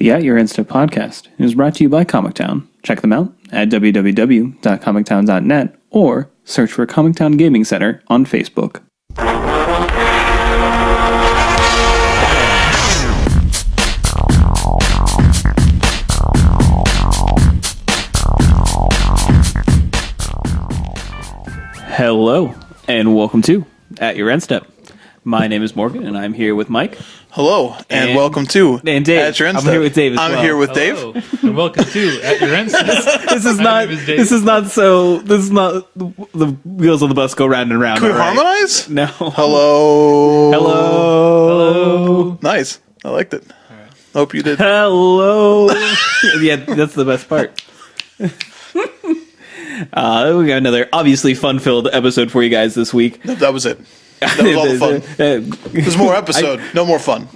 The At Your Insta podcast is brought to you by Comic Town. Check them out at www.comictown.net or search for Comic Town Gaming Center on Facebook. Hello, and welcome to At Your End-Step. My name is Morgan, and I'm here with Mike. Hello, and welcome to and Dave. At Your End-Step. I'm here with Dave as well. I'm here with Dave. Hello, and welcome to At Your End-Step. This is not the wheels of the bus go round and round. Can we right? harmonize? No. Hello. Hello. Nice. I liked it. Hope you did. Hello. Yeah, that's the best part. We got another obviously fun-filled episode for you guys this week. That was it. That was all the fun. There's more episode. No more fun.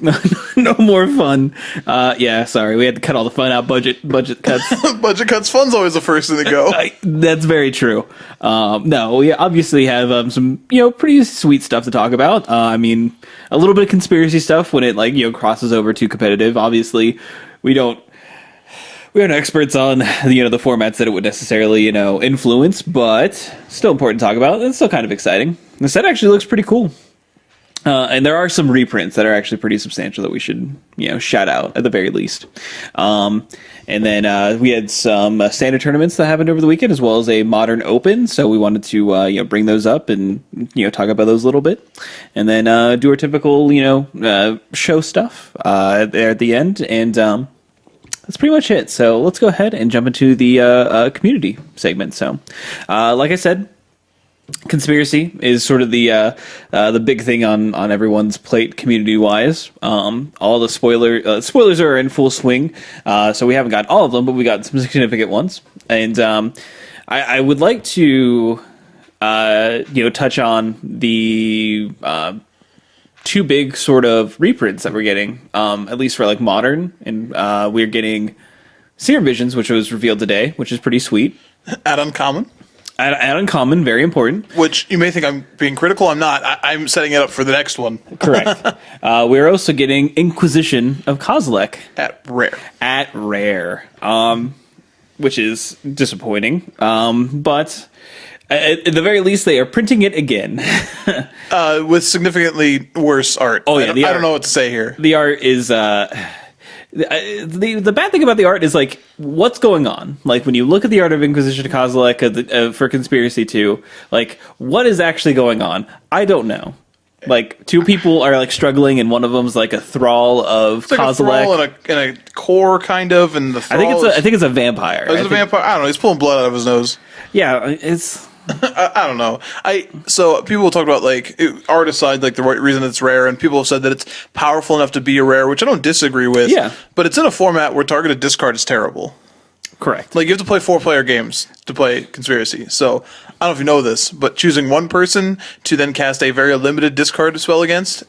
No more fun. Yeah, sorry. We had to cut all the fun out. Budget cuts. Budget cuts. Fun's always the first thing to go. That's very true. No, we obviously have some, pretty sweet stuff to talk about. I mean, a little bit of conspiracy stuff when it crosses over to competitive. Obviously, we aren't experts on the formats that it would necessarily influence, but still important to talk about. It's still kind of exciting. The set actually looks pretty cool, and there are some reprints that are actually pretty substantial that we should shout out at the very least. And then we had some standard tournaments that happened over the weekend, as well as a modern open. So we wanted to bring those up and talk about those a little bit, and then do our typical show stuff there at the end. And that's pretty much it. So let's go ahead and jump into the community segment. So, like I said, conspiracy is sort of the big thing on everyone's plate community-wise. All the spoilers are in full swing, so we haven't got all of them, but we got some significant ones. And I would like to touch on the two big sort of reprints that we're getting, at least for modern, and we're getting Serum Visions, which was revealed today, which is pretty sweet. At Uncommon. At Uncommon, very important. Which you may think I'm being critical. I'm not. I'm setting it up for the next one. Correct. We're also getting Inquisition of Kozilek. At Rare. Which is disappointing. But at the very least, they are printing it again. With significantly worse art. Oh, yeah. I don't know what to say here. The art is... The bad thing about the art is what's going on. When you look at the art of Inquisition of Kozilek for Conspiracy 2, what is actually going on? I don't know. Two people are struggling, and one of them's a thrall of Kozilek. A thrall and a core kind of, and the thrall I think it's a vampire. Oh, it's a vampire. I don't know. He's pulling blood out of his nose. Yeah, it's. I don't know. So people talk about art aside, the right reason it's rare, and people have said that it's powerful enough to be a rare, which I don't disagree with. Yeah. But it's in a format where targeted discard is terrible. Correct. You have to play 4-player games to play Conspiracy. So I don't know if you know this, but choosing one person to then cast a very limited discard spell against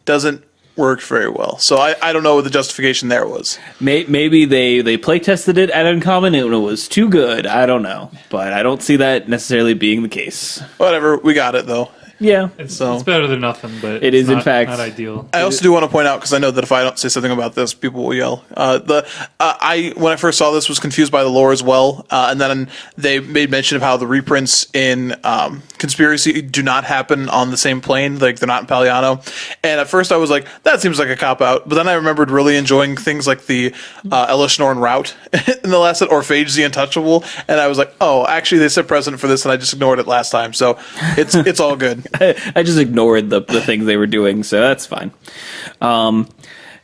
doesn't work very well. So I don't know what the justification there was. Maybe they play tested it at Uncommon and it was too good. I don't know, but I don't see that necessarily being the case. Whatever, we got it though. Yeah, it's better than nothing, but it is in fact not ideal. I also do want to point out, because I know that if I don't say something about this, people will yell. When I first saw this, was confused by the lore as well, and then they made mention of how the reprints in Conspiracy do not happen on the same plane, they're not in Paliano. And at first I was like, that seems like a cop out. But then I remembered really enjoying things like the Elishnorn route in the last set, or Phage the Untouchable, and I was like, oh, actually they set precedent for this, and I just ignored it last time. So it's all good. I just ignored the things they were doing, so that's fine. So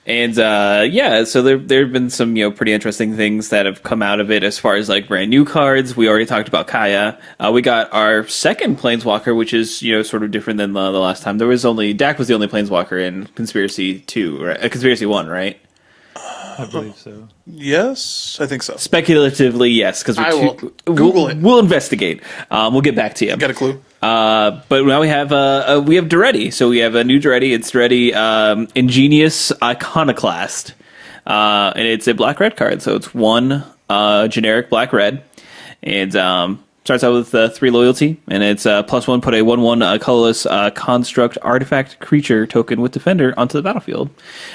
there have been some pretty interesting things that have come out of it as far as brand new cards. We already talked about Kaya. We got our second Planeswalker, which is sort of different than the last time. Dak was the only Planeswalker in Conspiracy 2, right? Conspiracy 1, right? I believe so. Yes, I think so. Speculatively, yes, because Google it. We'll investigate. We'll get back to you. Got a clue. But now we have Daretti. So we have a new Daretti. It's Daretti Ingenious Iconoclast, and it's a black-red card. So it's one generic black-red, and starts out with 3 loyalty, and it's +1, put a 1/1 colorless construct artifact creature token with defender onto the battlefield.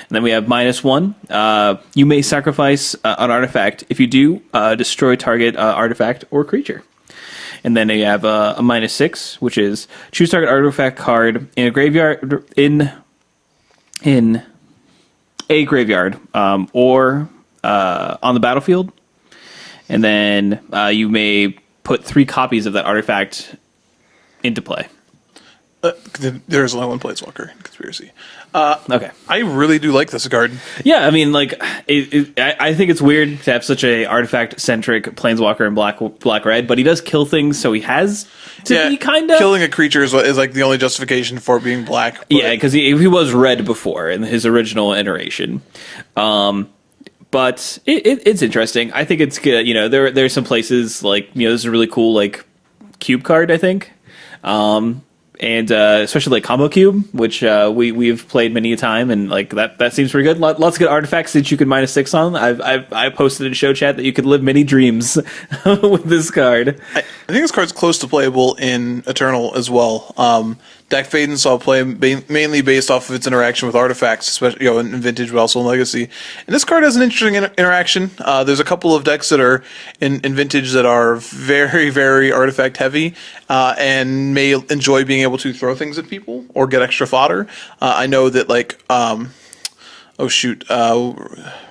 And then we have -1. You may sacrifice an artifact. If you do, destroy target artifact or creature. And then you have a -6, which is choose target artifact card in a graveyard in a graveyard or on the battlefield. And then you may put 3 copies of that artifact into play. There's only one Planeswalker in Conspiracy. Okay. I really do like this card. Yeah, I mean, like, I think it's weird to have such a artifact-centric Planeswalker in black-red, but he does kill things, so he has to be kind of... Killing a creature is like the only justification for being black. But Yeah, because he was red before in his original iteration. But it's interesting. I think it's good. You know, there's some places like, you know, this is a really cool like cube card, I think, and especially like Combo Cube, which we've played many a time, and like that seems pretty good. Lots of good artifacts that you could -6 on. I posted in show chat that you could live many dreams with this card. I think this card's close to playable in Eternal as well. Dak Faden saw play mainly based off of its interaction with artifacts, especially in Vintage, but also in Legacy. And this card has an interesting interaction. There's a couple of decks that are in Vintage that are very, very artifact heavy and may enjoy being able to throw things at people or get extra fodder. I know that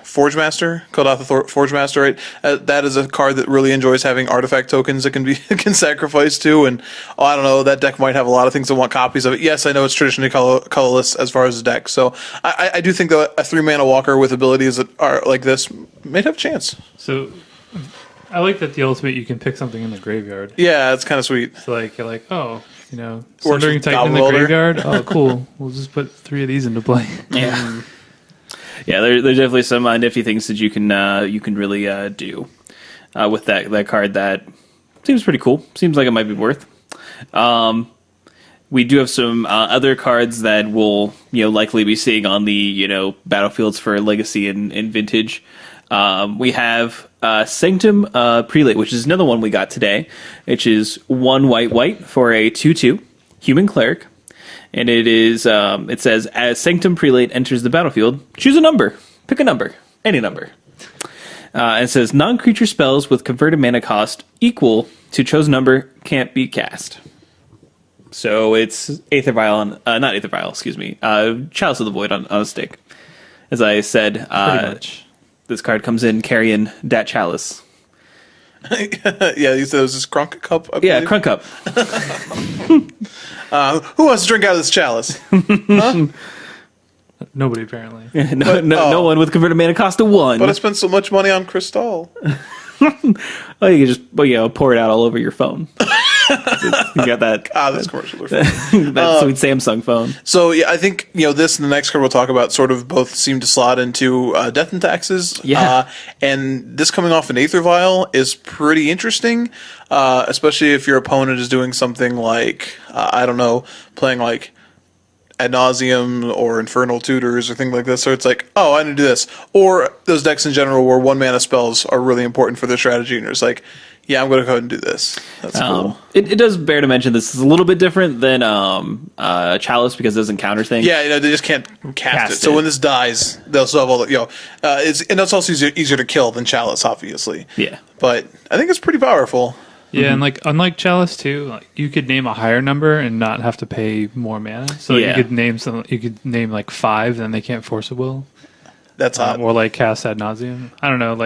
Forge Master, called out the Forge Master, right? That is a card that really enjoys having artifact tokens that can sacrifice to, and I don't know, that deck might have a lot of things that want copies of it. Yes, I know it's traditionally colorless as far as the deck, so I do think that a 3-mana walker with abilities that are like this may have a chance. So I like that the ultimate you can pick something in the graveyard. Yeah, it's kind of sweet. It's like you're like, oh, you know, Or Sundering just Titan in the Goblin Welder. graveyard. Oh, cool. We'll just put 3 of these into play. Yeah. Yeah, there's definitely some nifty things that you can really do with that card that seems pretty cool. Seems like it might be worth. We do have some other cards that we'll likely be seeing on the battlefields for Legacy and Vintage. We have Sanctum Prelate, which is another one we got today, which is 1 white for a 2/2 human cleric. And it is, it says, as Sanctum Prelate enters the battlefield, choose a number. Pick a number. Any number. And it says, non-creature spells with converted mana cost equal to chosen number can't be cast. So it's Aether Vial, not Aether Vial, excuse me, Chalice of the Void on a stick. As I said, Pretty much. this card comes in carrying that Chalice. Yeah, you said it was this Crunk Cup? I Yeah, believe? Crunk Cup. Who wants to drink out of this chalice? Nobody, apparently. No one with converted mana cost of 1. But I spent so much money on Crystal. Oh, you can just pour it out all over your phone. You got that This commercial. Are fun. that sweet Samsung phone. So yeah, I think this and the next card we'll talk about sort of both seem to slot into Death and Taxes. Yeah. And this coming off an Aether Vial is pretty interesting, especially if your opponent is doing something like I don't know, playing like Ad Nauseam or Infernal Tutors or things like this. So it's like, oh, I need to do this. Or those decks in general where 1-mana spells are really important for their strategy, and it's like, yeah, I'm going to go ahead and do this. That's cool. It does bear to mention this is a little bit different than Chalice because it doesn't counter things. Yeah, they just can't cast it. So when this dies, they'll still have all the, and it's also easier to kill than Chalice, obviously. Yeah. But I think it's pretty powerful. Yeah, and unlike Chalice too, you could name a higher number and not have to pay more mana. So Yeah. you could name like 5, then they can't force a will. That's hot. Or like cast Ad Nauseam. I don't know.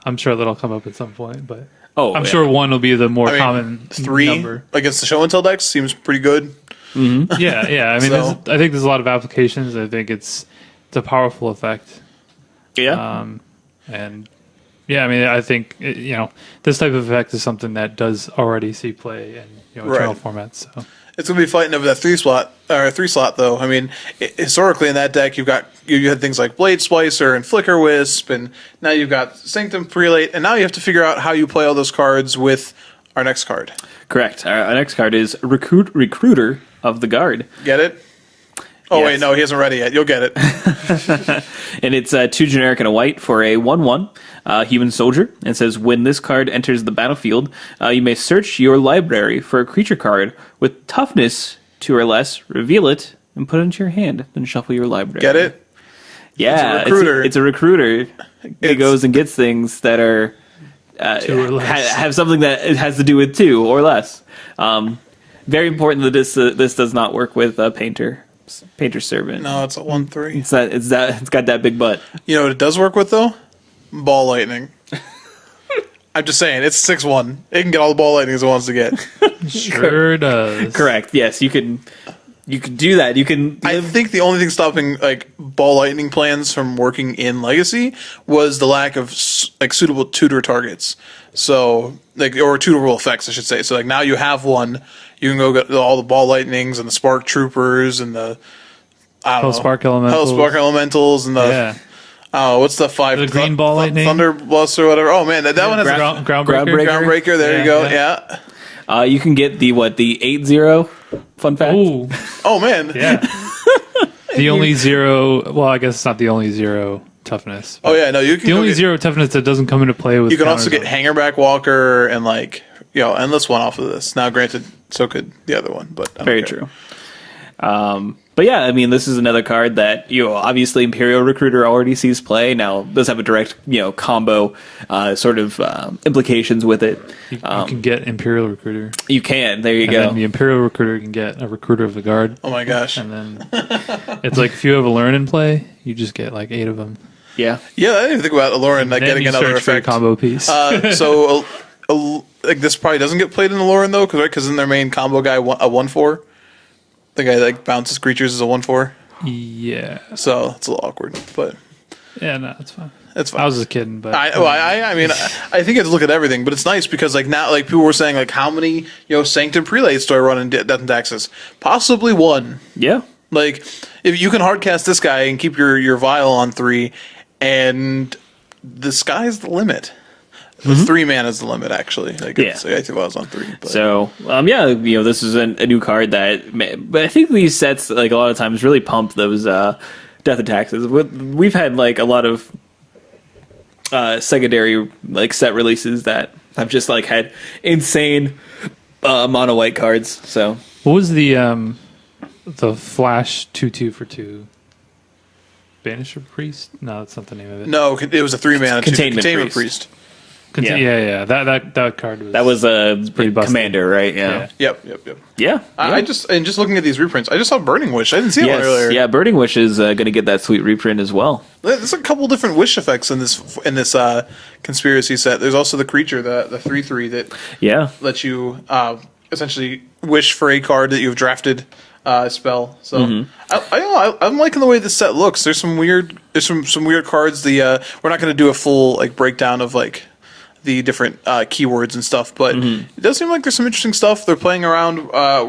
I'm sure that'll come up at some point, but I'm yeah. sure 1 will be the more I mean, common 3 number. against the Show and Tell decks seems pretty good. Yeah. I mean, So- I think there's a lot of applications. I think it's a powerful effect. Yeah. And yeah, I mean, I think this type of effect is something that does already see play in Eternal Right. formats. So It's going to be fighting over that 3 slot though. I mean, historically in that deck, you had things like Blade Splicer and Flicker Wisp, and now you've got Sanctum Prelate, and now you have to figure out how you play all those cards with our next card. Correct. Our next card is Recruiter of the Guard. Get it? Oh, Yes. wait, no, he hasn't read it yet. You'll get it. And it's 2 generic and a white for a 1/1 human soldier. And it says, when this card enters the battlefield, you may search your library for a creature card with toughness 2 or less, reveal it, and put it into your hand. Then shuffle your library. Get it? Yeah, It's a recruiter. It's a recruiter. It goes and gets things that are 2 or less. have something that it has to do with 2 or less. Very important that this does not work with Painter's Servant. No, it's a 1/3. It's got that big butt. You know what it does work with, though? Ball lightning. I'm just saying, it's 6/1. It can get all the ball lightning it wants to get. Sure does. Correct. Yes, you can do that. You can. I think the only thing stopping like ball lightning plans from working in Legacy was the lack of like suitable tutor targets. So like or tutorable effects, I should say. So like now you have one, you can go get all the ball lightnings and the spark troopers and the Hellspark Elementals. Hellspark elementals and the Yeah. what's the 5 The green ball lightning? Thunderblast or whatever. Oh man, that one has a Groundbreaker. groundbreaker. There you go. Yeah. You can get the 8/0 fun fact. Ooh, Oh man. yeah. The only 0. Well, I guess it's not the only 0 toughness. Oh yeah. No, you can The go only get- 0 toughness that doesn't come into play with. You can also counters get on. Hangerback Walker and like endless one off of this. Now, granted, so could the other one, but I don't Very care. true. But yeah, I mean, this is another card that obviously Imperial Recruiter already sees play. Now does have a direct combo sort of implications with it. You can get Imperial Recruiter. You can. There you And go. then the Imperial Recruiter can get a Recruiter of the Guard. Oh my gosh. And then it's like if you have a Learn in play, you just get like 8 of them. Yeah. Yeah, I didn't even think about Aloran like Then getting you another search for your effect. combo piece. So like this probably doesn't get played in Aloran though, because in their main combo guy a 1/4. The guy that like bounces creatures is a 1/4. yeah. So it's a little awkward, but Yeah, no, it's fine. it's fine. I was just kidding, but I mean, I think you have to look at everything, but it's nice because like now, like people were saying, like how many Sanctum prelates do I run in Death and Taxes? Possibly 1. Yeah. Like if you can hardcast this guy and keep your vial on 3, and the sky's the limit. The 3 mana is the limit, actually. Like Yeah. it's, like, I think I was on 3. But. So, yeah, this is a new card but I think these sets, like, a lot of times really pump those Death and Taxes. We've had, like, a lot of secondary, like, set releases that have just, like, had insane mono white cards. So, what was the Flash 2/2 for 2? Banisher Priest? No, that's not the name of it. No, it was a 3 mana Containment priest. Yeah. Yeah. That card was. that was a pretty busted. commander, right? Yeah. Yep. Yeah. I just looking at these reprints, I just saw Burning Wish. I didn't see Yes. one earlier. Yeah, Burning Wish is going to get that sweet reprint as well. There's a couple different wish effects in this conspiracy set. There's also the creature, the 3/3 that Yeah. lets you essentially wish for a card that you've drafted spell. So I'm liking the way this set looks. There's some weird cards. We're not going to do a full like breakdown of like the different keywords and stuff, but it does seem like there's some interesting stuff. They're playing around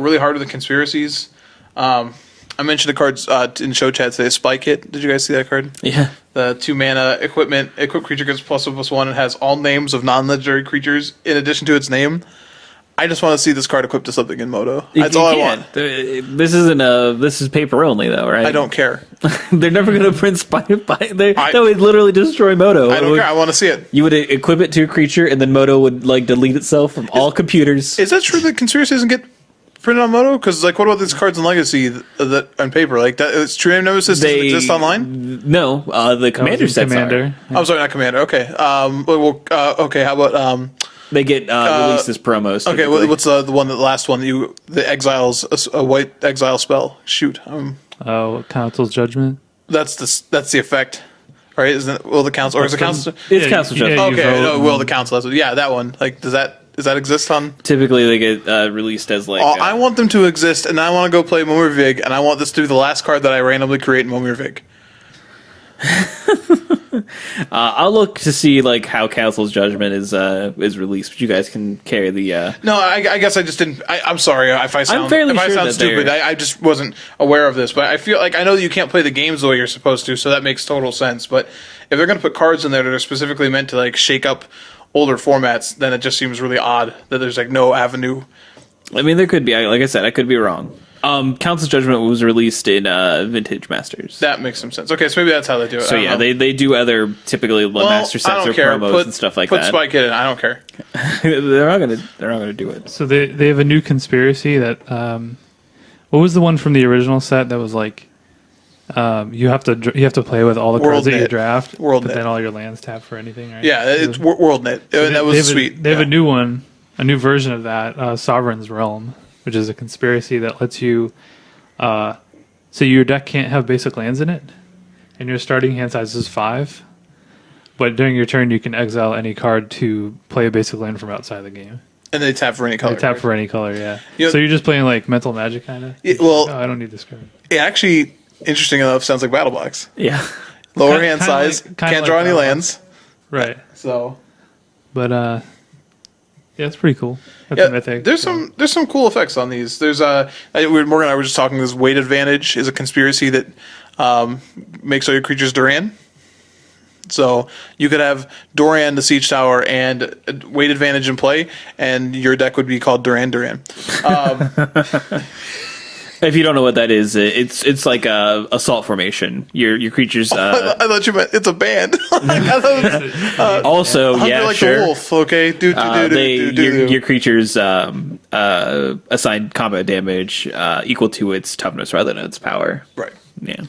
really hard with the conspiracies. I mentioned the cards in show chat today. Spike Hit. Did you guys see that card? Yeah. The 2 mana equip creature gets +1/+1 and has all names of non-legendary creatures in addition to its name. I just want to see this card equipped to something in Moto. That's all I want. This is paper only though, right? I don't care. They're never going to print Spike. That would literally destroy Moto. I don't care. I want to see it. You would equip it to a creature, and then Moto would like delete itself from all computers. Is that true that conspiracy doesn't get printed on Moto? Because like, what about these cards in Legacy that on paper? Like that, it's True Name Nemesis doesn't exist online. No, the Commander sets Commander. are. I'm sorry, not Commander. Okay. Okay. How about They get released as promos. Okay. typically. What's the last one? The exiles a white exile spell. Shoot. Council's Judgment. That's the effect. Right? Isn't it, will the council or is the council? It's Yeah, Council yeah, Judgment. you Okay. vote No, and- will the council? Yeah, that one. Like, does that exist on? Typically, they get released as like. I want them to exist, and I want to go play Momir Vig, and I want this to be the last card that I randomly create in Momir Vig. I'll look to see like how Council's Judgment is released, but you guys can carry the. No, I guess I just didn't. I'm sorry if I sound fairly if I sure sound that stupid. they're- I just wasn't aware of this, but I feel like I know that you can't play the games the way you're supposed to, so that makes total sense. But if they're going to put cards in there that are specifically meant to like shake up older formats, then it just seems really odd that there's like no avenue. I mean, there could be. Like I said, I could be wrong. Council's Judgment was released in Vintage Masters. That makes some sense. Okay, so maybe that's how they do it. So yeah, they do other typically master I sets don't or care. promos and stuff like put that. Spike in. I don't care. they're not gonna do it. So they have a new conspiracy that what was the one from the original set that was like you have to play with all the cards that you draft, but then all your lands tap for anything, right? Yeah, it's WorldNet. So that was sweet. They have a new one, a new version of that, Sovereign's Realm, which is a conspiracy that lets you so your deck can't have basic lands in it, and your starting hand size is 5. But during your turn, you can exile any card to play a basic land from outside the game. And they tap for any color. They tap for any color, yeah. You know, so you're just playing like Mental Magic, kind of? Well, I don't need this card. It actually, interesting enough, sounds like Battle Box. Yeah. Lower hand size, can't draw any Battle lands. Box. Right. So, but yeah, it's pretty cool. That's yeah, a mythic. there's some cool effects on these. There's Morgan and I were just talking. This weight advantage is a conspiracy that makes all your creatures Duran. So you could have Doran the Siege Tower and weight advantage in play, and your deck would be called Duran. If you don't know what that is, it's like a assault formation. Your creatures. I thought you meant it's a band. Also, Hungry yeah, like sure. the wolf. Okay, your creatures assign combat damage equal to its toughness rather than its power. Right. Yeah.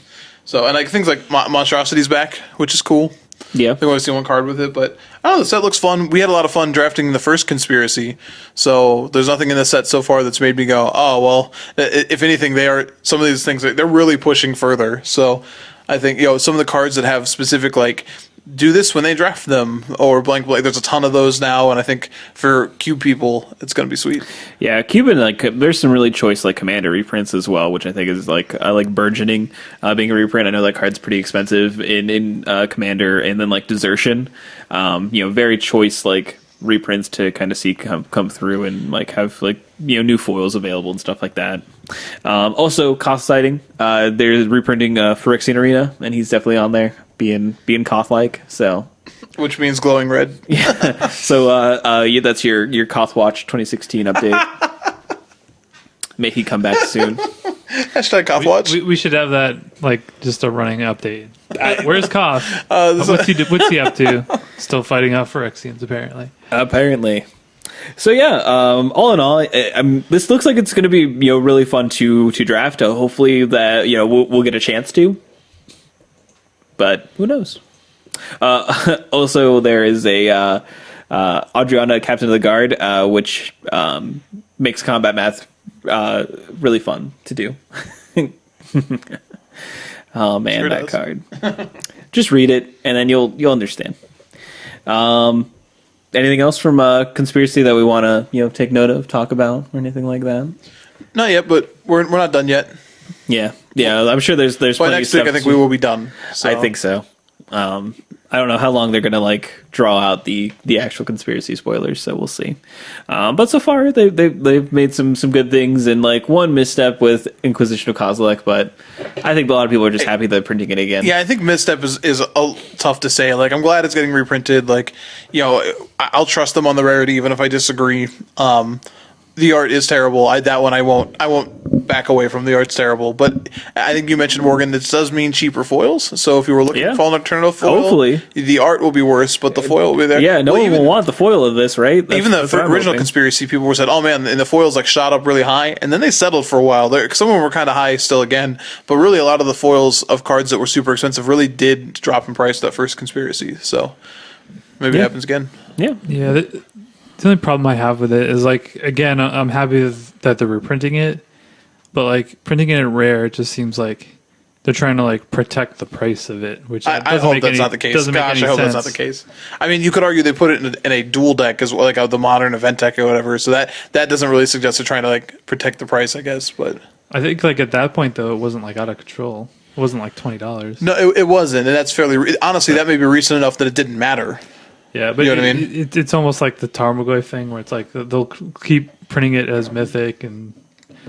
So and like things like Monstrosity's back, which is cool. Yeah. I've only seen one card with it, but I don't know, the set looks fun. We had a lot of fun drafting the first conspiracy, so there's nothing in the set so far that's made me go, oh, well, if anything, some of these things, they're really pushing further. So I think, some of the cards that have specific, like, do this when they draft them, or blank, there's a ton of those now, and I think for Cube people, it's going to be sweet. Yeah, Cuban, there's some really choice, Commander reprints as well, which I think is, I like Burgeoning being a reprint. I know that card's pretty expensive in Commander, and then, Desertion. Very choice, reprints to kind of see come through and, have, new foils available and stuff like that. Also, Koth Sighting. They're reprinting Phyrexian Arena, and he's definitely on there. Being Koth-like, so which means glowing red. Yeah. So that's your Koth Watch 2016 update. May he come back soon. Hashtag Koth Watch. We should have that just a running update. Where's Koth? What's he up to? Still fighting off Phyrexians, apparently. Apparently. So yeah, all in all, this looks like it's going to be really fun to draft. Hopefully that we'll get a chance to. But who knows? Also, there is a Adriana, Captain of the Guard, which makes combat math really fun to do. Oh man, sure that card! Just read it, and then you'll understand. Anything else from conspiracy that we want to take note of, talk about, or anything like that? Not yet, but we're not done yet. Yeah. I'm sure there's by plenty next of stuff. week I think we will be done. So. I think so. I don't know how long they're gonna draw out the actual conspiracy spoilers, so we'll see. But so far they've made some good things, and one misstep with Inquisition of Kozilek, but I think a lot of people are just happy they're printing it again. Yeah, I think misstep is tough to say. I'm glad it's getting reprinted. I'll trust them on the rarity even if I disagree. The art is terrible. I won't back away from the art's terrible. But I think you mentioned, Morgan, this does mean cheaper foils. So if you were looking for an alternative foil, hopefully the art will be worse, but the foil will be there. Yeah, no one will want the foil of this, right? Even the original conspiracy, people were said, "Oh man," and the foils shot up really high, and then they settled for a while. Some of them were kind of high still again, but really a lot of the foils of cards that were super expensive really did drop in price that first conspiracy. So maybe it happens again. Yeah. The only problem I have with it is again, I'm happy that they're reprinting it, but printing it in rare, it just seems like they're trying to protect the price of it, which I hope that's not the case. Gosh, I hope that's not the case. I mean, you could argue they put it in a dual deck as well, the modern event deck or whatever. So that doesn't really suggest they're trying to protect the price, I guess. But I think at that point though, it wasn't out of control. It wasn't $20. No, it wasn't, and that's fairly honestly that may be recent enough that it didn't matter. Yeah, but you know what I mean? It's almost like the Tarmogoyf thing, where it's they'll keep printing it as mythic, and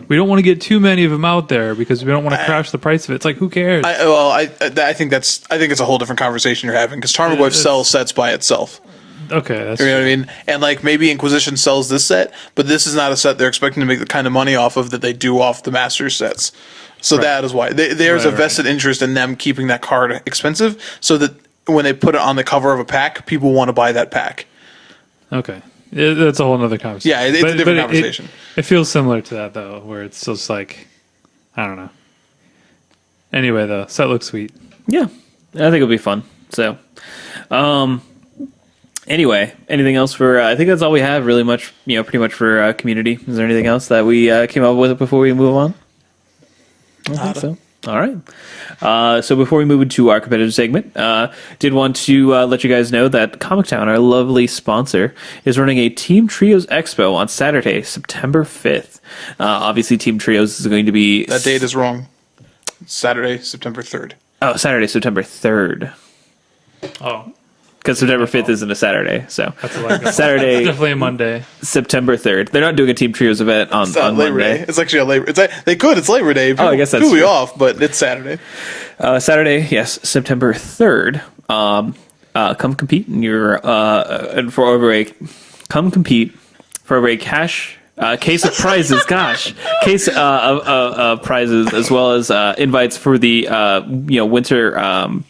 we don't want to get too many of them out there because we don't want to crash the price of it. It's who cares? I think it's a whole different conversation you're having because Tarmogoyf sells sets by itself. Okay, that's You know what I mean? And like maybe Inquisition sells this set, but this is not a set they're expecting to make the kind of money off of that they do off the Masters sets. So that is why there's a vested interest in them keeping that card expensive, so that when they put it on the cover of a pack, people want to buy that pack. okay. That's a whole other conversation. Yeah, it's a different conversation. It feels similar to that though, where it's just like, I don't know. Anyway, the set looks sweet. Yeah, I think it'll be fun. So, anyway, anything else for? I think that's all we have. Really much, pretty much for community. Is there anything else that we came up with before we move on? I don't think so. All right. So before we move into our competitive segment, did want to let you guys know that Comic Town, our lovely sponsor, is running a Team Trios Expo on Saturday, September 5th. Obviously, Team Trios is going to be... That date is wrong. Saturday, September 3rd. Oh, Saturday, September 3rd. Oh, Because September 5th isn't a Saturday, so that's like Saturday, definitely a Monday. September 3rd. They're not doing a Team Trios event on Labor Monday. Day. It's actually a Labor. They could. It's Labor Day. I guess that's People be true. off, but it's Saturday. Saturday, yes, September 3rd. Come compete in your and for over a come compete for over a cash case of prizes. Gosh, case of prizes as well as invites for the winter.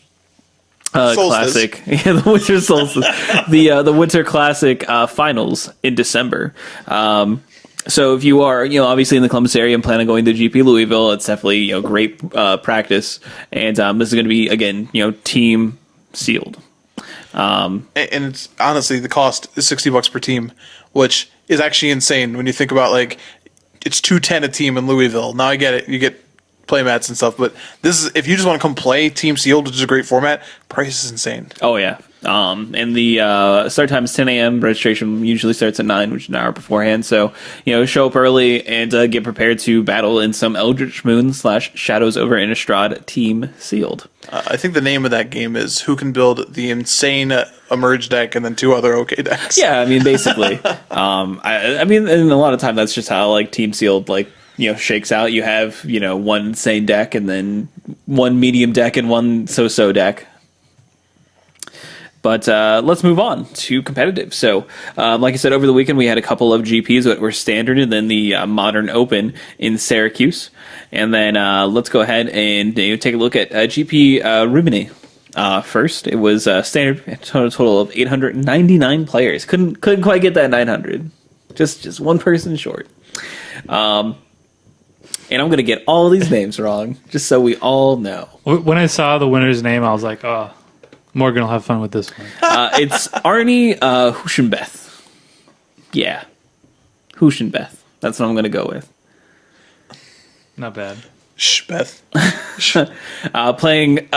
Classic, yeah, the Winter Solstice, the Winter Classic finals in December. So if you are, obviously in the Columbus area and plan on going to GP Louisville, it's definitely, great practice. And this is going to be, again, team sealed. And it's honestly, the cost is $60 per team, which is actually insane when you think about like it's $210 a team in Louisville. Now I get it, you get playmats and stuff, but this is if you just want to come play Team Sealed, which is a great format, price is insane. Oh yeah. And the start time is 10 a.m. Registration usually starts at 9, which is an hour beforehand. So, show up early and get prepared to battle in some Eldritch Moon / Shadows over Innistrad Team Sealed. I think the name of that game is Who Can Build the Insane Emerge deck and then 2 other okay decks. Yeah, I mean, basically. I mean, and a lot of time that's just how like Team Sealed shakes out. You have one insane deck and then one medium deck and one so-so deck. But let's move on to competitive. So, like I said, over the weekend we had a couple of GPs that were standard, and then the Modern Open in Syracuse. And then let's go ahead and take a look at GP Rimini. First, it was standard, a total of 899 players. Couldn't quite get that 900. Just one person short. And I'm going to get all these names wrong, just so we all know. When I saw the winner's name, I was like, oh, Morgan will have fun with this one. It's Arnie Hushenbeth. Yeah. Hushenbeth. That's what I'm going to go with. Not bad. Shh, Beth. Playing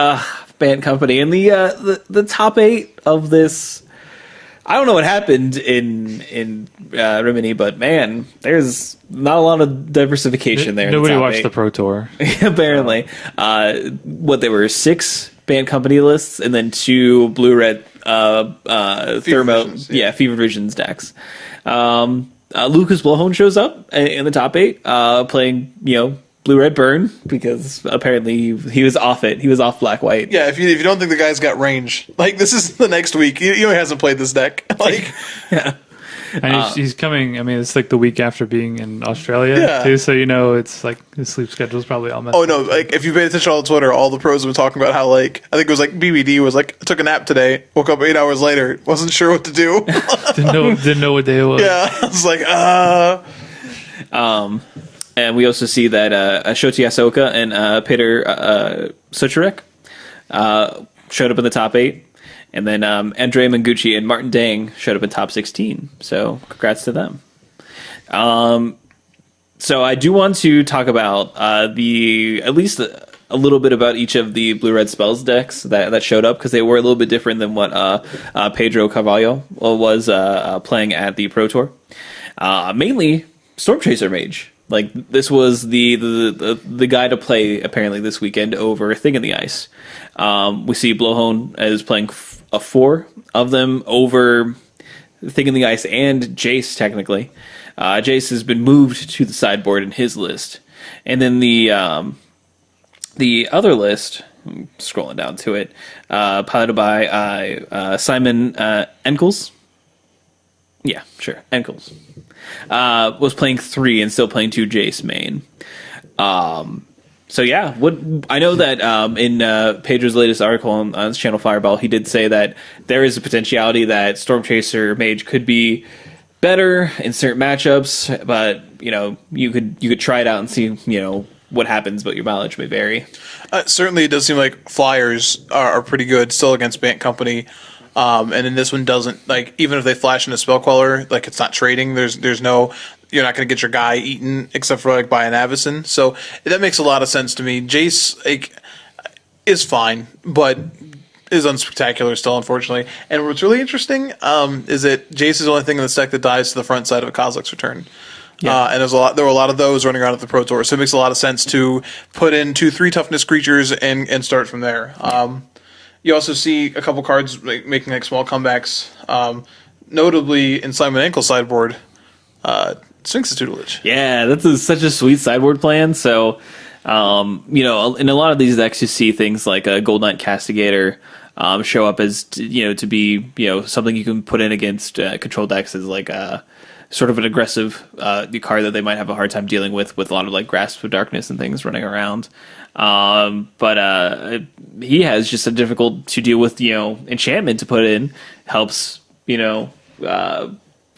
Band Company. And the top 8 of this... I don't know what happened in Rimini, but man, there's not a lot of diversification there. Nobody watched the Pro Tour. Apparently. There were 6 Band Company lists and then 2 blue-red Thermo, Fever Visions decks. Lucas Blowhorn shows up in the top 8, playing, Blue-Red Burn, because apparently he was off it. He was off Black-White. Yeah, if you don't think the guy's got range, like this is the next week. He hasn't played this deck. Like, Yeah. And he's coming. I mean, it's like the week after being in Australia too. So it's like his sleep schedule's probably all messed oh up. no, like if you paid attention on Twitter, all the pros have been talking about how like I think it was like BBD was like took a nap today, woke up 8 hours later, wasn't sure what to do. didn't know what day it was. Yeah, I was like, And we also see that Shoti Asoka and Peter Sucharek showed up in the top 8. And then Andrea Mangucci and Martin Dang showed up in top 16. So congrats to them. So I do want to talk about at least a little bit about each of the blue-red spells decks that showed up, because they were a little bit different than what Pedro Carvalho was playing at the Pro Tour. Mainly Storm Chaser Mage. Like, this was the guy to play apparently this weekend over Thing in the Ice. We see Blowhorn as playing 4 of them over Thing in the Ice and Jace, technically. Jace has been moved to the sideboard in his list. And then the other list, I'm scrolling down to it, piloted by Simon Enkels, Yeah, sure. Ankles. Was playing 3 and still playing 2 Jace main. So yeah, what I know that in Pedro's latest article on his channel Fireball, he did say that there is a potentiality that Storm Chaser Mage could be better in certain matchups, but you could try it out and see what happens, but your mileage may vary. Certainly, it does seem like Flyers are pretty good still against Bant Company. And in this one doesn't, like, even if they flash into Spell Queller, like, it's not trading. There's no, you're not going to get your guy eaten except for, like, by an Avacyn. So that makes a lot of sense to me. Jace, like, is fine, but is unspectacular still, unfortunately. And what's really interesting is that Jace is the only thing in the deck that dies to the front side of a Kozilek's Return. Yeah. And there were a lot of those running around at the Pro Tour, so it makes a lot of sense to put in 2-3 toughness creatures and start from there. You also see a couple cards making like small comebacks, notably in Simon Ankle sideboard, Sphinx's Tutelage. Yeah, that's such a sweet sideboard plan. So, in a lot of these decks, you see things like a Gold Knight Castigator show up as to be something you can put in against control decks as like a sort of an aggressive card that they might have a hard time dealing with a lot of like Grasp of Darkness and things running around. But he has just a difficult to deal with, enchantment to put in helps,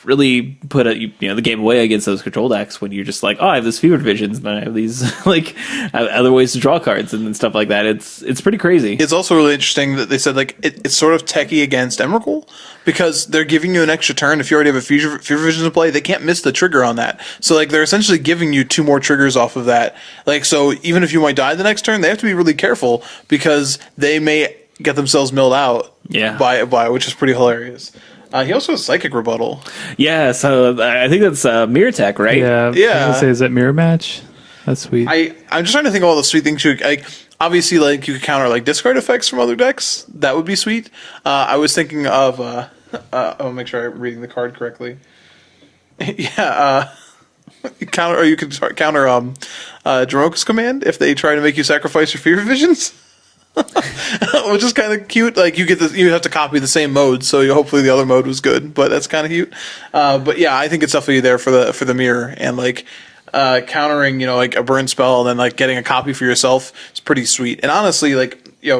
really put the game away against those control decks when you're just like, oh, I have this Fevered Visions and I have these like other ways to draw cards and stuff like that. It's pretty crazy. It's also really interesting that they said like it's sort of techie against Emrakul because they're giving you an extra turn. If you already have a Fever Vision to play, they can't miss the trigger on that. So like they're essentially giving you 2 more triggers off of that. Like so even if you might die the next turn, they have to be really careful because they may get themselves milled out by which is pretty hilarious. He also has Psychic Rebuttal. Yeah, so I think that's Mirror Tech, right? Yeah. I was gonna say, is that Mirror Match? That's sweet. I'm just trying to think of all the sweet things like. Obviously, like you could counter like discard effects from other decks. That would be sweet. I was thinking of. I'll make sure I'm reading the card correctly. Yeah. Counter, or you could counter Dromoka's Command if they try to make you sacrifice your Fever Visions. Which is kind of cute. Like you have to copy the same mode, so hopefully the other mode was good. But that's kind of cute. But yeah, I think it's definitely there for the mirror and like countering, like a burn spell and then like getting a copy for yourself. It's pretty sweet. And honestly, like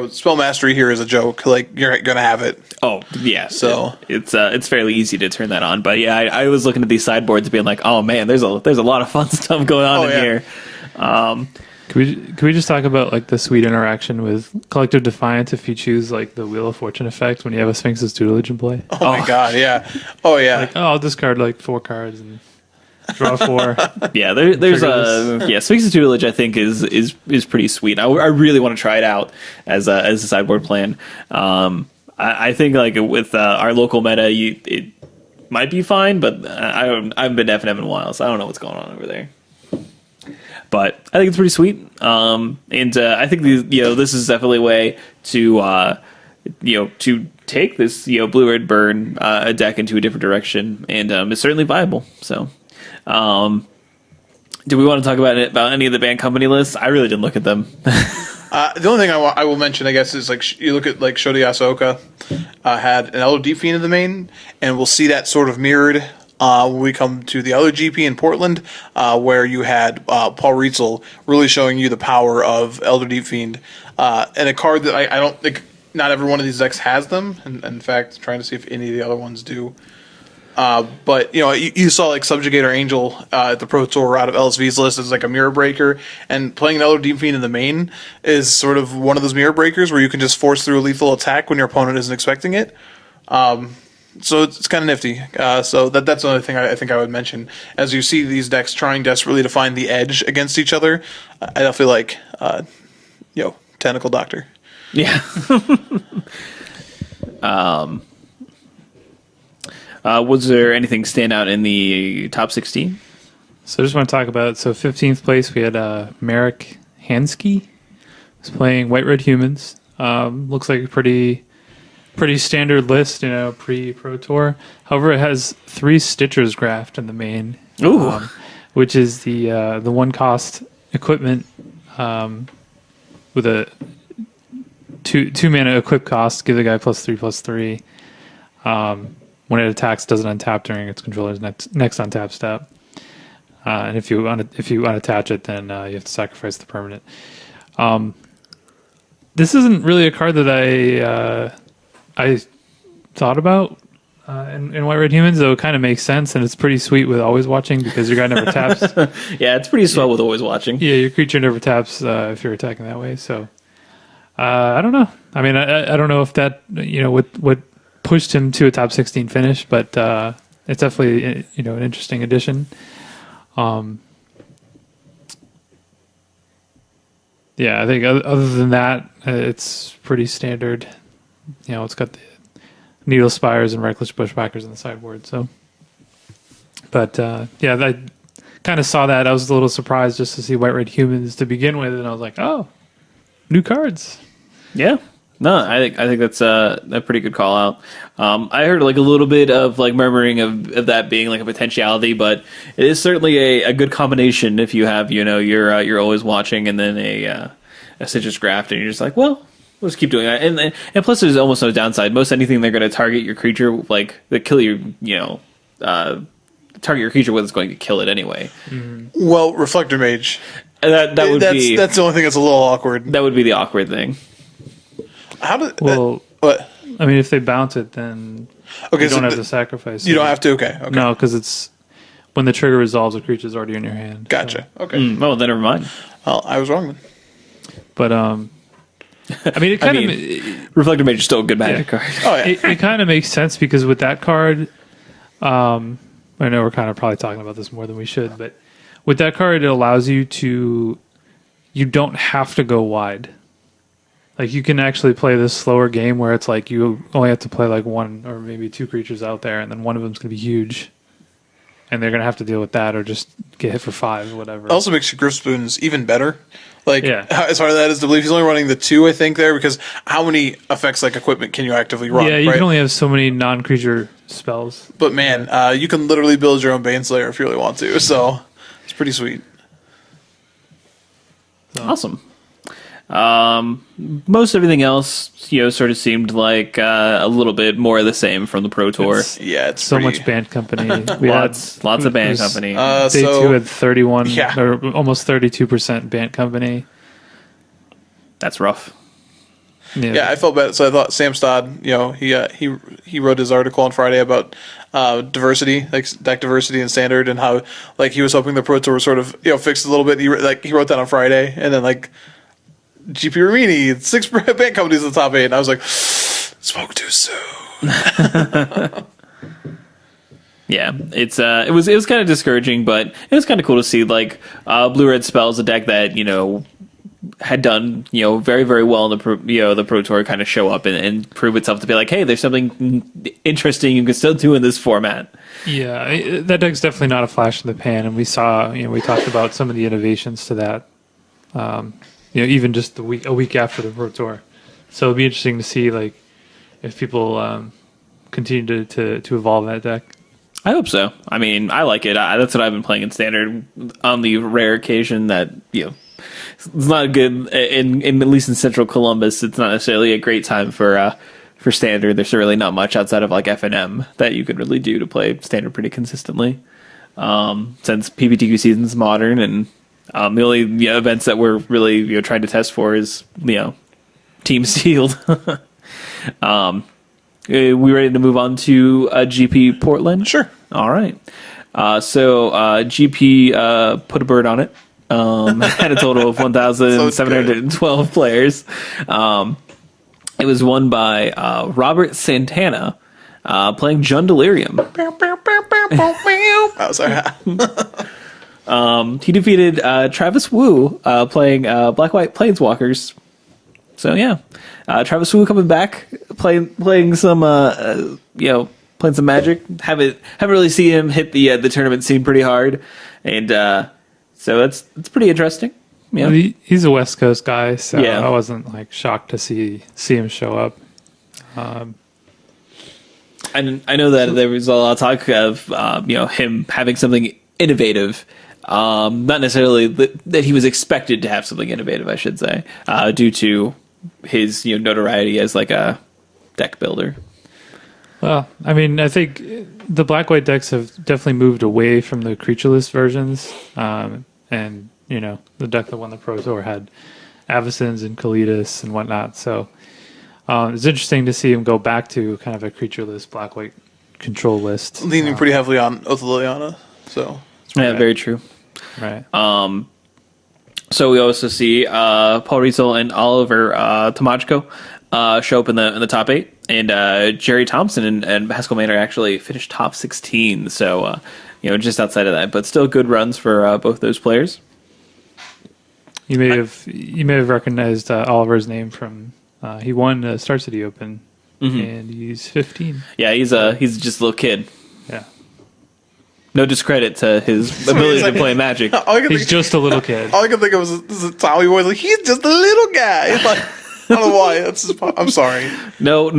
spell mastery here is a joke. Like you're gonna have it. Oh yeah. So it's fairly easy to turn that on. But yeah, I was looking at these sideboards being like, oh man, there's a lot of fun stuff going on here. Can we just talk about like the sweet interaction with Collective Defiance if you choose like the Wheel of Fortune effect when you have a Sphinx's Tutelage in play? Oh my god, yeah. Oh yeah. Like, I'll discard like 4 cards and draw 4. Yeah, there's Sphinx's Tutelage I think is pretty sweet. I really want to try it out as a sideboard plan. I think like with our local meta, it might be fine, but I haven't been to FNM in a while, so I don't know what's going on over there. But I think it's pretty sweet, and I think this is definitely a way to to take this blue red burn a deck into a different direction, and it's certainly viable. So, do we want to talk about any of the Bant Company lists? I really didn't look at them. The only thing I will mention, I guess, is like you look at like Shota Yasuoka had an Elder Deep Fiend in the main, and we'll see that sort of mirrored. When we come to the other GP in Portland, where you had Paul Rietzel really showing you the power of Elder Deep Fiend, and a card that I don't think not every one of these decks has them. And in fact, trying to see if any of the other ones do. But you saw like Subjugator Angel at the Pro Tour out of LSV's list as like a mirror breaker, and playing Elder Deep Fiend in the main is sort of one of those mirror breakers where you can just force through a lethal attack when your opponent isn't expecting it. So it's kind of nifty. So that's the only thing I think I would mention. As you see these decks trying desperately to find the edge against each other, I feel like, Tentacle Doctor. Yeah. Was there anything stand out in the top 16? So I just want to talk about, 15th place, we had Marek Hansky. Was playing White Red Humans. Looks like a pretty standard list, pre-Pro Tour. However, it has 3 Stitcher's Graft in the main, which is the 1-cost equipment with a 2 mana equip cost, give the guy +3/+3. when it attacks, doesn't untap during its controller's next untap step. And if you unattach it, then you have to sacrifice the permanent. This isn't really a card that I thought about in White Red Humans, though it kind of makes sense, and it's pretty sweet with always watching because your guy never taps. Yeah, it's pretty swell with always watching. Yeah, your creature never taps if you're attacking that way. So I don't know. I mean, I don't know if that what pushed him to a top 16 finish, but it's definitely an interesting addition. Yeah, I think other than that, it's pretty standard. It's got the Needle Spires and Reckless Bushwhackers on the sideboard. So, but yeah, I kind of saw that. I was a little surprised just to see White Red Humans to begin with, and I was like, oh, new cards. Yeah. No, I think that's a pretty good call out. I heard like a little bit of like murmuring of that being like a potentiality, but it is certainly a good combination if you have you're always watching and then a Citrus Graft, and you're just like, well, we'll just keep doing that. And plus, there's almost no downside. Most anything they're going to target your creature, like they kill target your creature with, is going to kill it anyway. Mm-hmm. Well, Reflector Mage. That's the only thing that's a little awkward. That would be the awkward thing. How did what? I mean, if they bounce it, then you don't have to sacrifice. You don't have to. Okay. No, because it's when the trigger resolves, a creature's already in your hand. Gotcha. So. Okay. Well, then never mind. Well, I was wrong then. But I mean, Reflector Mage is still a good Magic card. Oh yeah. It kind of makes sense because with that card, I know we're kind of probably talking about this more than we should, but with that card, it allows you don't have to go wide. Like, you can actually play this slower game where it's like you only have to play like one or maybe two creatures out there, and then one of them's going to be huge. And they're going to have to deal with that or just get hit for 5 or whatever. It also makes your Griff Spoons even better. Like, yeah. As hard as that is to believe, he's only running the 2, I think, there, because how many effects like equipment can you actively run? Yeah, you right? can only have so many non-creature spells. But man, you can literally build your own Baneslayer if you really want to, so it's pretty sweet. So. Awesome. Most everything else, sort of seemed like a little bit more of the same from the Pro Tour. It's so much Band Company. Lots of Band Company. Day 2 had 31, or almost 32% Band Company. That's rough. Yeah, I felt bad. So I thought Sam Stodd, he wrote his article on Friday about diversity, like deck diversity and standard, and how like he was hoping the Pro Tour was sort of fixed a little bit. He wrote that on Friday, and then like GP Ramini, 6 band companies in the top 8, and I was like, spoke too soon. Yeah, it was kind of discouraging, but it was kind of cool to see like Blue Red Spells, a deck that had done very, very well in the Pro Tour, kind of show up and prove itself to be like, hey, there's something interesting you can still do in this format. Yeah, that deck's definitely not a flash in the pan, and we saw we talked about some of the innovations to that. Even just a week after the Pro Tour. So it'll be interesting to see like if people continue to evolve that deck. I hope so. I mean, I like it. That's what I've been playing in Standard on the rare occasion that it's not good in at least in Central Columbus. It's not necessarily a great time for Standard. There's really not much outside of like FNM that you could really do to play Standard pretty consistently. Since PPTQ season's modern, and the only events that we're really trying to test for is Team Sealed. We ready to move on to GP Portland? Sure. All right. So GP put a bird on it. Had a total of 1,712 players. It was won by Robert Santana playing Jund Delirium. Oh, sorry. He defeated Travis Wu playing Black-White Planeswalkers. So yeah, Travis Wu coming back, playing some playing some Magic. Haven't really seen him hit the tournament scene pretty hard, and so it's pretty interesting. Yeah, well, he's a West Coast guy, so yeah. I wasn't like shocked to see him show up. And I know that there was a lot of talk of him having something innovative. Not necessarily that he was expected to have something innovative, I should say, due to his notoriety as like a deck builder. Well, I mean, I think the black-white decks have definitely moved away from the creatureless versions. And, you know, the deck that won the Pro Tour had Avacins and Kalidas and whatnot. So it's interesting to see him go back to kind of a creatureless black-white control list. Leaning pretty heavily on Oath of Liliana. So, Yeah, very true. Right. So we also see Paul Riesel and Oliver Tomachko show up in the top 8, and Jerry Thompson and Pascal Manor actually finished top 16. So you know, just outside of that, but still good runs for both those players. You may have recognized Oliver's name from he won the Star City Open, and he's 15. Yeah, he's just a little kid. Yeah, No discredit to his ability to play Magic. he's just a little kid. All I can think of was Tommy Boy. Like, he's just a little guy. It's like, I don't know why. I'm sorry. No,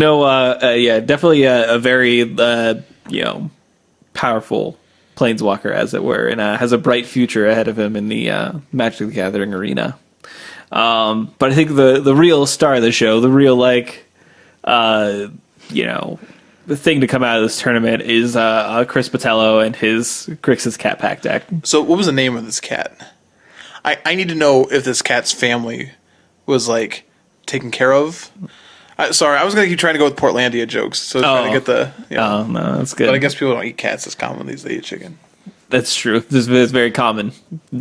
yeah, definitely a very you know, powerful planeswalker, as it were, and has a bright future ahead of him in the Magic the Gathering arena. But I think the real star of the show, the real you know, the thing to come out of this tournament is Chris Botello and his Grixis Cat Pack deck. So, what was the name of this cat? I need to know if this cat's family was like taken care of. Sorry, I was gonna keep trying to go with Portlandia jokes, so trying to get the. Oh no, that's good. But I guess people don't eat cats as commonly as they eat chicken. That's true. It's very common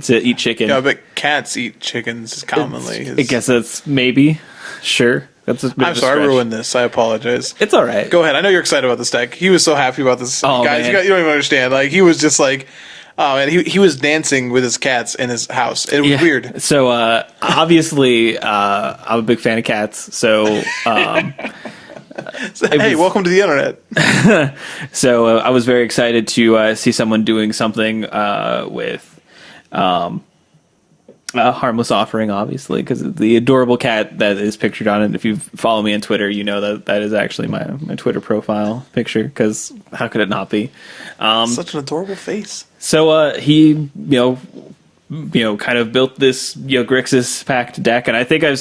to eat chicken. Yeah, but cats eat chickens as commonly. I guess that's maybe. Sure. That's a bit I'm of a sorry, I stretch. ruined this. I apologize. It's all right. Go ahead. I know you're excited about this deck. He was so happy about this. Oh, Guys, man. you don't even understand. Like, he was just like, oh, man, he was dancing with his cats in his house. It was weird. So obviously, I'm a big fan of cats. So Hey, welcome to the internet. so I was very excited to see someone doing something with a harmless offering, obviously, because the adorable cat that is pictured on it. If you follow me on Twitter, you know that is actually my Twitter profile picture, because how could it not be? Such an adorable face. So he, you know, kind of built this, you know, Grixis packed deck, and I think I've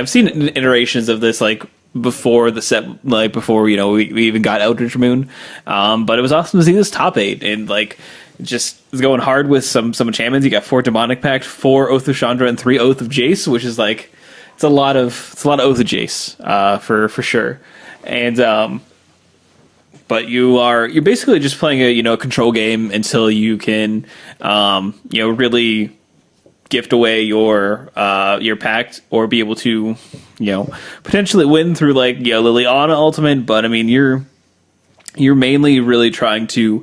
seen iterations of this like before the set, like before, you know, we even got Eldritch Moon, but it was awesome to see this top 8 and like just is going hard with some enchantments. You got 4 Demonic Pact, 4 Oath of Chandra, and 3 Oath of Jace, which is like it's a lot of Oath of Jace for sure, and but you're basically just playing a control game until you can really gift away your pact, or be able to potentially win through like Liliana Ultimate. But I mean you're mainly really trying to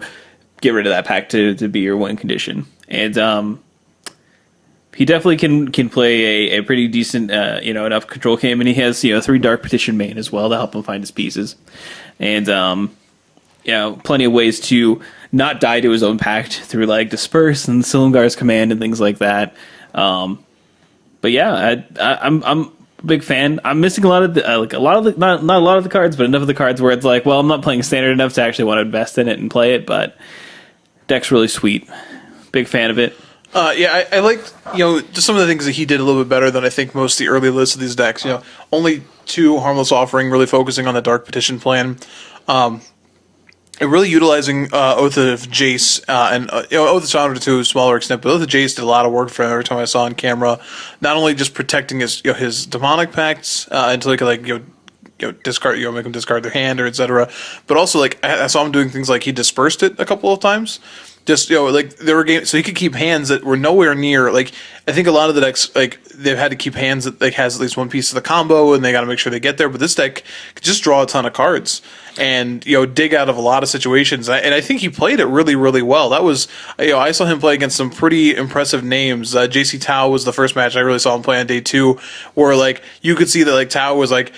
get rid of that pact to be your win condition, and he definitely can play a pretty decent enough control game, and he has 3 Dark Petition main as well to help him find his pieces, and plenty of ways to not die to his own pact through like Disperse and Silumgar's Command and things like that. But yeah, I'm a big fan. I'm missing a lot of not a lot of the cards, but enough of the cards where it's like, well, I'm not playing standard enough to actually want to invest in it and play it. But deck's really sweet. Big fan of it. I liked, just some of the things that he did a little bit better than I think most of the early lists of these decks. Only 2 Harmless Offering, really focusing on the Dark Petition plan. And really utilizing Oath of Jace and Oath of Chandra to a smaller extent, but Oath of Jace did a lot of work for him every time I saw on camera. Not only just protecting his demonic pacts until he could discard, make him discard their hand or etc. But also like I saw him doing things like he dispersed it a couple of times. Just like there were games, so he could keep hands that were nowhere near. Like I think a lot of the decks, like they've had to keep hands that like has at least one piece of the combo, and they got to make sure they get there. But this deck could just draw a ton of cards and dig out of a lot of situations. And I think he played it really, really well. That was I saw him play against some pretty impressive names. JC Tao was the first match I really saw him play on day 2, where like you could see that like Tao was like.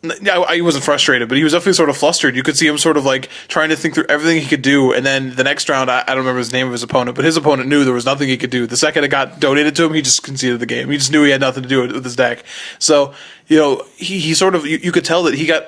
He wasn't frustrated, but he was definitely sort of flustered. You could see him sort of like trying to think through everything he could do, and then the next round, I don't remember his name of his opponent, but his opponent knew there was nothing he could do. The second it got donated to him, he just conceded the game. He just knew he had nothing to do with his deck. So, he sort of, you could tell that he got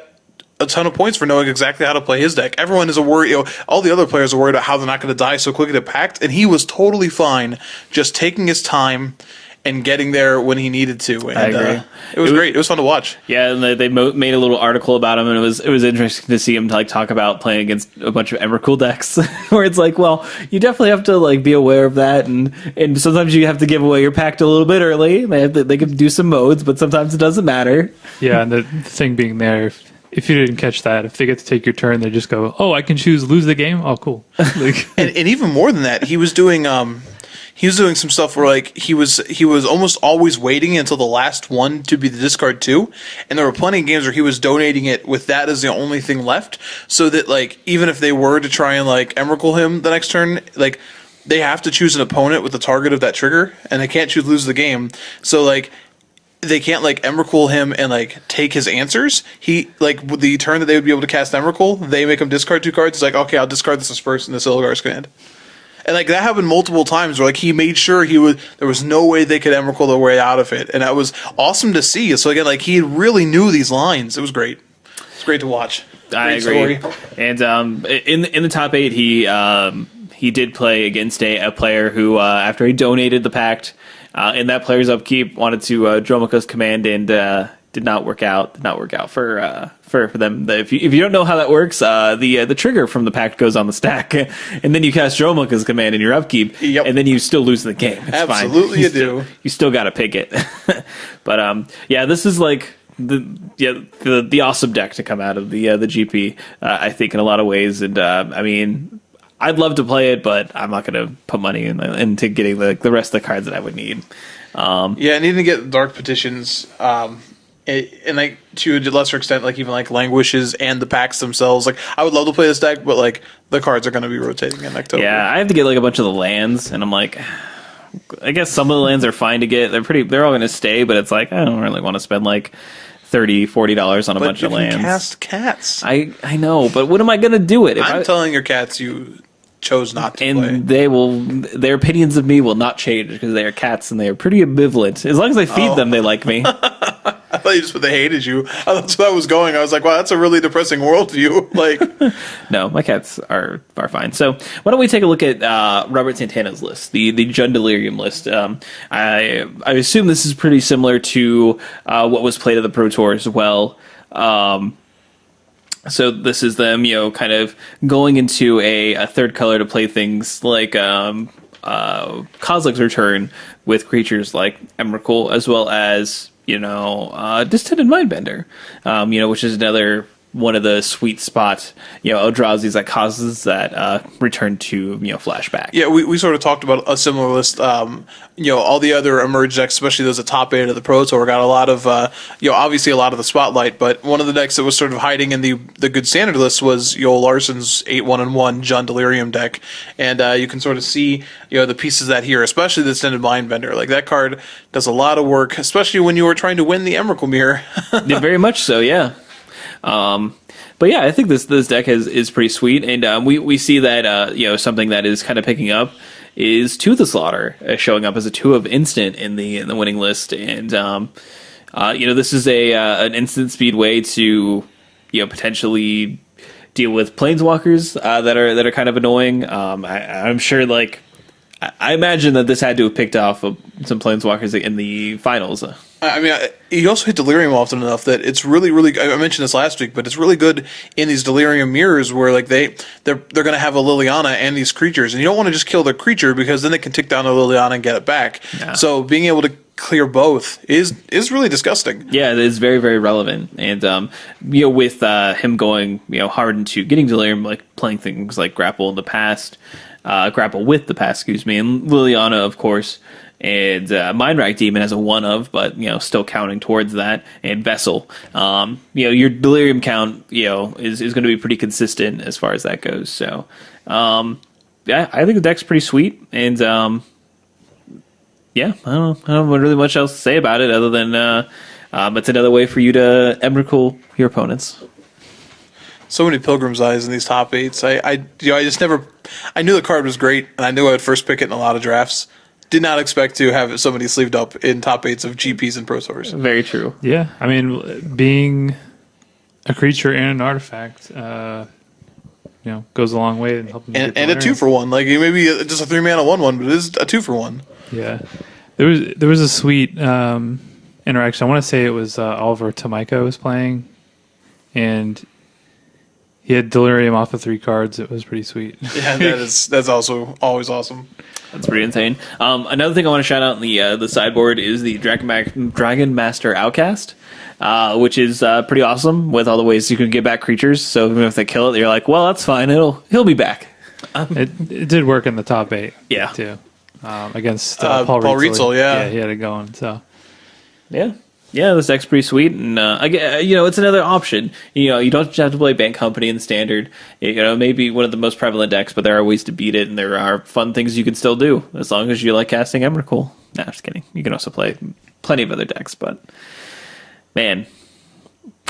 a ton of points for knowing exactly how to play his deck. Everyone is worried, all the other players are worried about how they're not going to die so quickly to Pact, and he was totally fine just taking his time and getting there when he needed to. And, I agree. It was great. It was fun to watch. Yeah, and they made a little article about him, and it was interesting to see him like talk about playing against a bunch of Emrakul decks, where it's like, well, you definitely have to like be aware of that, and sometimes you have to give away your pact a little bit early. They can do some modes, but sometimes it doesn't matter. Yeah, and the thing being there, if you didn't catch that, if they get to take your turn, they just go, "Oh, I can choose lose the game." Oh, cool. Like, and even more than that, he was doing some stuff where like he was almost always waiting until the last one to be the discard 2, and there were plenty of games where he was donating it with that as the only thing left, so that like even if they were to try and like Emrakul him the next turn, like they have to choose an opponent with the target of that trigger, and they can't choose lose the game. So like they can't like Emrakul him and like take his answers. He like with the turn that they would be able to cast Emrakul, they make him discard 2 cards. It's like, okay, I'll discard this first in this Illigar's command. And like that happened multiple times where like he made sure there was no way they could Emrakul their way out of it. And that was awesome to see. So again, like he really knew these lines. It was great. It's great to watch. I Great agree. story. And in the top 8, he did play against a player who after he donated the pact in that player's upkeep wanted to Dromoka's command and did not work out. Did not work out for them. If you don't know how that works, the trigger from the pact goes on the stack, and then you cast Dromoka's command in your upkeep, Yep. and then you still lose the game. It's Absolutely fine. you do. You still got to pick it. But yeah, this is like the awesome deck to come out of the GP. I think in a lot of ways, and I mean, I'd love to play it, but I'm not going to put money into getting the rest of the cards that I would need. Yeah, I need to get Dark Petitions, and like to a lesser extent, like even like Languishes and the packs themselves. Like I would love to play this deck, but like the cards are going to be rotating in October. Yeah, I have to get like a bunch of the lands, and I'm like, I guess some of the lands are fine to get. They're all going to stay, but it's like I don't really want to spend like $30-$40 on a but bunch of you can lands. cast cats. I know, but what am I going to do it? I'm telling your cats you chose not to play. And their opinions of me will not change because they are cats and they are pretty ambivalent. As long as I feed them, they like me. I thought you just put they hated you. That's where I was going. I was like, wow, that's a really depressing worldview. Like, No, my cats are fine. So why don't we take a look at Robert Santana's list, the Jund Delirium list. I assume this is pretty similar to what was played at the Pro Tour as well. So this is them, kind of going into a third color to play things like Kozilek's Return with creatures like Emrakul, as well as Distended Mindbender, which is another one of the sweet spot, Eldrazi's that causes that return to flashback. yeah, we sort of talked about a similar list. All the other emerged decks, especially those at top 8 of the Pro Tour, got a lot of obviously a lot of the spotlight. But one of the decks that was sort of hiding in the good standard list was Joel Larson's 8-1-1 Jund Delirium deck, and you can sort of see the pieces of that here, especially the Extended Mindbender. Like that card does a lot of work, especially when you were trying to win the Emrakul Mirror. Yeah, very much so, yeah. But yeah, I think this deck is pretty sweet, and we see that something that is kind of picking up is To the Slaughter showing up as a 2 of instant in the winning list, and this is an instant speed way to potentially deal with planeswalkers that are kind of annoying. I'm sure I imagine that this had to have picked off some planeswalkers in the finals. I mean, you also hit Delirium often enough that it's really, really. I mentioned this last week, but it's really good in these Delirium mirrors where they're going to have a Liliana and these creatures, and you don't want to just kill the creature because then they can tick down the Liliana and get it back. Yeah. So being able to clear both is really disgusting. Yeah, it is very, very relevant, and with him going hard into getting Delirium, like playing things like Grapple with the Past, and Liliana, of course. And Mindwrack Demon has a 1 of, but still counting towards that. And Vessel, your Delirium count, is going to be pretty consistent as far as that goes. So, yeah, I think the deck's pretty sweet. And yeah, I don't know really much else to say about it other than it's another way for you to Emrakul your opponents. So many Pilgrim's Eyes in these top 8s. I just never. I knew the card was great, and I knew I would first pick it in a lot of drafts. Did not expect to have somebody sleeved up in top 8s of GPs and Pro Tours. Very true. Yeah, I mean, being a creature and an artifact, goes a long way in helping. And a 2-for-1. Like maybe just a 3-mana 1/1, but it is a 2-for-1. Yeah, There was a sweet interaction. I want to say it was Oliver Tomiko was playing, and he had Delirium off of 3 cards. It was pretty sweet. Yeah, that's also always awesome. That's pretty insane. Another thing I want to shout out in the sideboard is the Dragon Master Outcast, which is pretty awesome with all the ways you can get back creatures. So even if they kill it, you're like, well, that's fine. He'll be back. It did work in the top 8. Yeah. Too. Against Paul Rietzel, yeah. Yeah, he had it going. So Yeah. Yeah, this deck's pretty sweet, and again, it's another option. You don't just have to play Bank Company in Standard. Maybe one of the most prevalent decks, but there are ways to beat it, and there are fun things you can still do as long as you like casting Emrakul. Nah, just kidding. You can also play plenty of other decks, but man,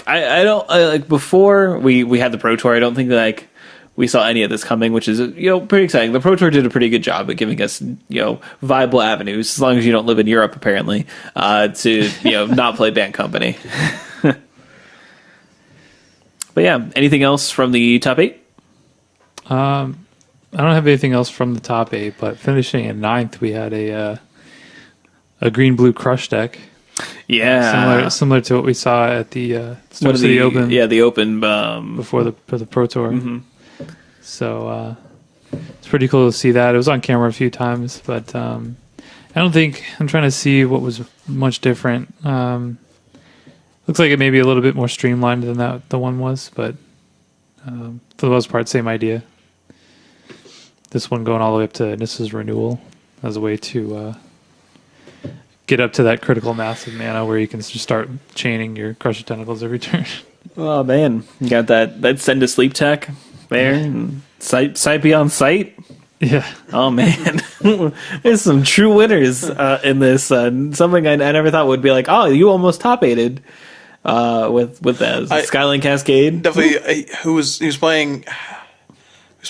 I don't like before we had the Pro Tour. I don't think that we saw any of this coming, which is pretty exciting. The Pro Tour did a pretty good job at giving us viable avenues, as long as you don't live in Europe, apparently, to not play Band Company. But yeah, anything else from the top 8? I don't have anything else from the top 8, but finishing in 9th, we had a green-blue crush deck. Yeah, similar to what we saw at the Star City Open. Yeah, the Open before the Pro Tour. Mm-hmm. So it's pretty cool to see that. It was on camera a few times, but I don't think I'm trying to see what was much different. Looks like it may be a little bit more streamlined than the one was, but for the most part, same idea. This one going all the way up to Nissa's Renewal as a way to get up to that critical mass of mana where you can just start chaining your Crush of Tentacles every turn. Oh man, you got that Send to Sleep tech there, and sight beyond sight. Yeah. Oh man, there's some true winners in this. Something I never thought would be like, oh, you almost top 8'd with that Skyline Cascade. Definitely, he was playing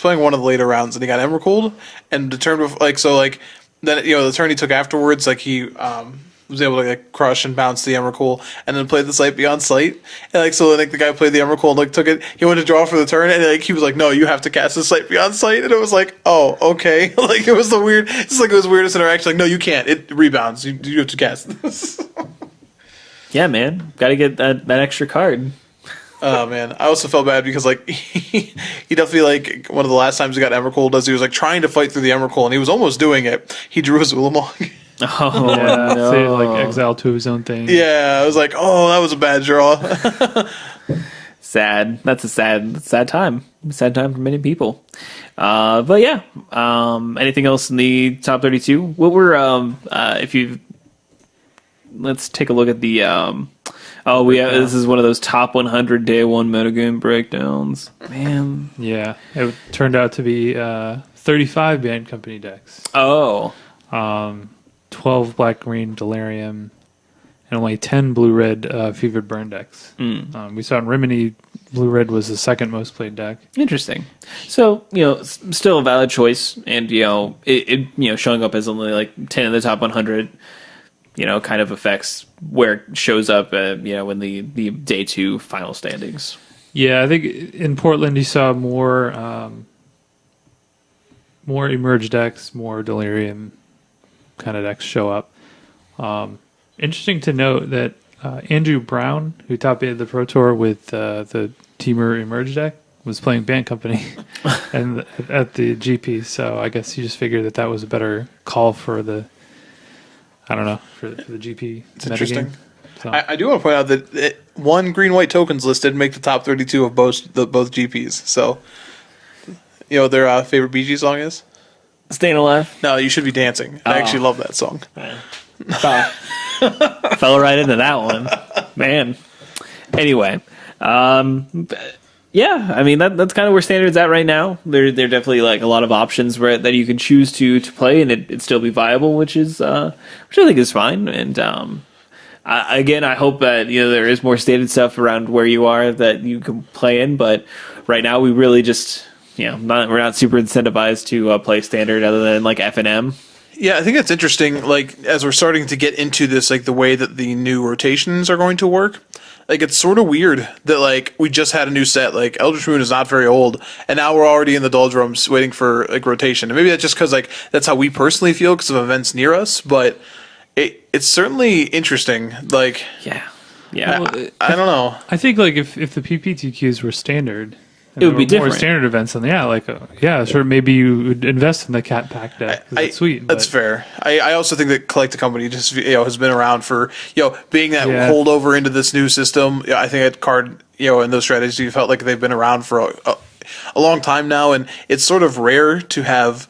one of the later rounds, and he got Emrakul, and the turn then the turn he took afterwards, he was able to crush and bounce the Emrakul, and then played the Sight Beyond Sight. And the guy played the Emrakul and took it. He went to draw for the turn, and he was like, "No, you have to cast the Sight Beyond Sight." And it was like, "Oh, okay." It was the weird. It's it was weirdest interaction. No, you can't. It rebounds. You have to cast this. Yeah, man, got to get that extra card. Oh man, I also felt bad because he definitely one of the last times he got Emrakul, he was trying to fight through the Emrakul, and he was almost doing it. He drew his Ulamog. Oh yeah, no! So exile to his own thing. Yeah, I was like, oh, that was a bad draw. Sad. That's a sad time. Sad time for many people. But yeah. Anything else in the top 32? What were let's take a look at the this is one of those top 100 day 1 metagame breakdowns. Man. Yeah, it turned out to be 35 Band Company decks. Oh. 12 black-green Delirium, and only 10 blue-red Fevered Burn decks. We saw in Rimini, blue-red was the second most played deck. Interesting. So, still a valid choice, and, it showing up as only 10 in the top 100, kind of affects where it shows up, in the day 2 final standings. Yeah, I think in Portland you saw more Emerge decks, more Delirium kind of decks show up. Interesting to note that Andrew Brown, who top 8 the Pro Tour with the Teamer Emerge deck, was playing Band Company and at the GP. So I guess you just figured that was a better call for the for the GP. It's interesting. So. I do want to point out that one green-white tokens listed make the top 32 of both GPs. So their favorite BG song is Staying Alive? No, You Should Be Dancing. I actually love that song. Fell right into that one. Man. Anyway. Yeah, I mean, that's kind of where Standard's at right now. There definitely a lot of options that you can choose to play, and it still be viable, which I think is fine. And I hope that there is more stated stuff around where you are that you can play in. But right now, we really just we're not super incentivized to play Standard other than FNM. Yeah, I think it's interesting. As we're starting to get into this, the way that the new rotations are going to work. It's sort of weird that we just had a new set. Eldritch Moon is not very old, and now we're already in the doldrums waiting for rotation. And maybe that's just because that's how we personally feel because of events near us. But it's certainly interesting. Like, Yeah. Yeah. I don't know. I think like if the PPTQs were standard, and It would there be were more different. standard events, and sure, maybe you would invest in the Cat Pack deck. 'Cause it's sweet. That's but- fair. I also think that Collect the Company just has been around for being that Yeah. holdover into this new system. I think that card and those strategies you felt like they've been around for a long time now, and it's sort of rare to have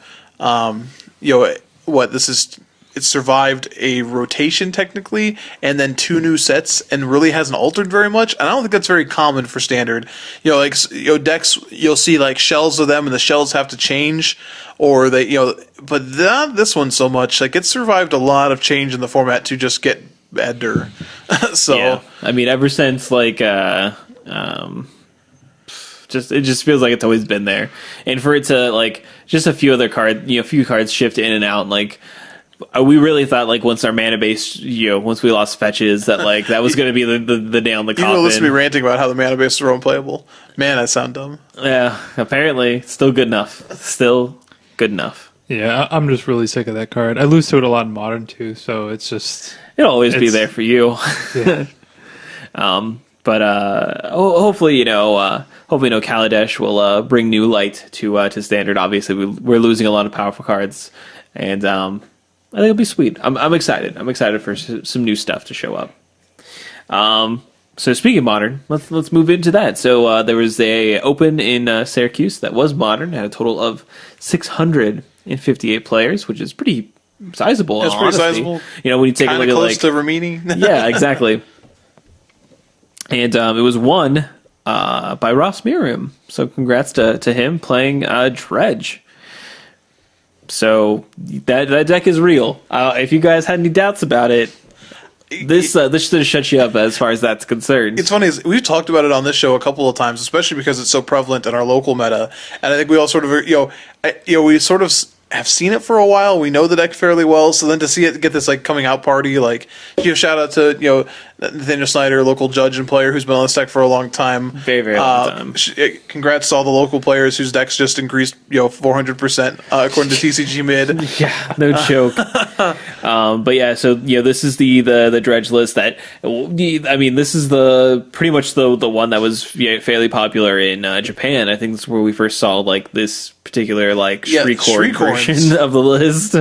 it survived a rotation technically, and then 2 new sets, and really hasn't altered very much. And I don't think that's very common for standard. Decks, you'll see like shells of them, and the shells have to change, or they but not this one so much. Like it survived a lot of change in the format to just get better. So Yeah. I mean, ever since like it just feels like it's always been there, and for it to like just a few cards shift in and out, and like we really thought like once our mana base, once we lost fetches, that like that was going to be the nail in the you will listen to me coffin. ranting about how the mana bases are unplayable. Man, I sound dumb. Yeah, apparently still good enough. Still good enough. Yeah, I'm just really sick of that card. I lose to it a lot in Modern too, so it's just It'll always be It's- there for you. yeah. But hopefully, Kaladesh will bring new light to standard. Obviously, we're losing a lot of powerful cards, and I think it'll be sweet. I'm excited. I'm excited for some new stuff to show up. So speaking of modern, let's move into that. So there was a open in Syracuse that was modern, had a total of 658 players, which is pretty sizable. That's in pretty honesty. sizable. When you take a Kind look of at close to Ramini. yeah, exactly. And it was won by Ross Miriam. So congrats to him playing Dredge. So that deck is real. If you guys had any doubts about it, this should have shut you up as far as that's concerned. It's funny, is we've talked about it on this show a couple of times, especially because it's so prevalent in our local meta, and I think we all sort of, we sort of have seen it for a while. We know the deck fairly well, so then to see it get this like coming out party, like shout out to Nathaniel Snyder, local judge and player who's been on this deck for a long time, Very long time. Congrats to all the local players whose decks just increased 400% according to TCG Mid. Yeah, no joke. But yeah, so this is the Dredge list that this is the pretty much the one that was fairly popular in Japan. I think that's where we first saw like this particular like Shriekhorn version of the list.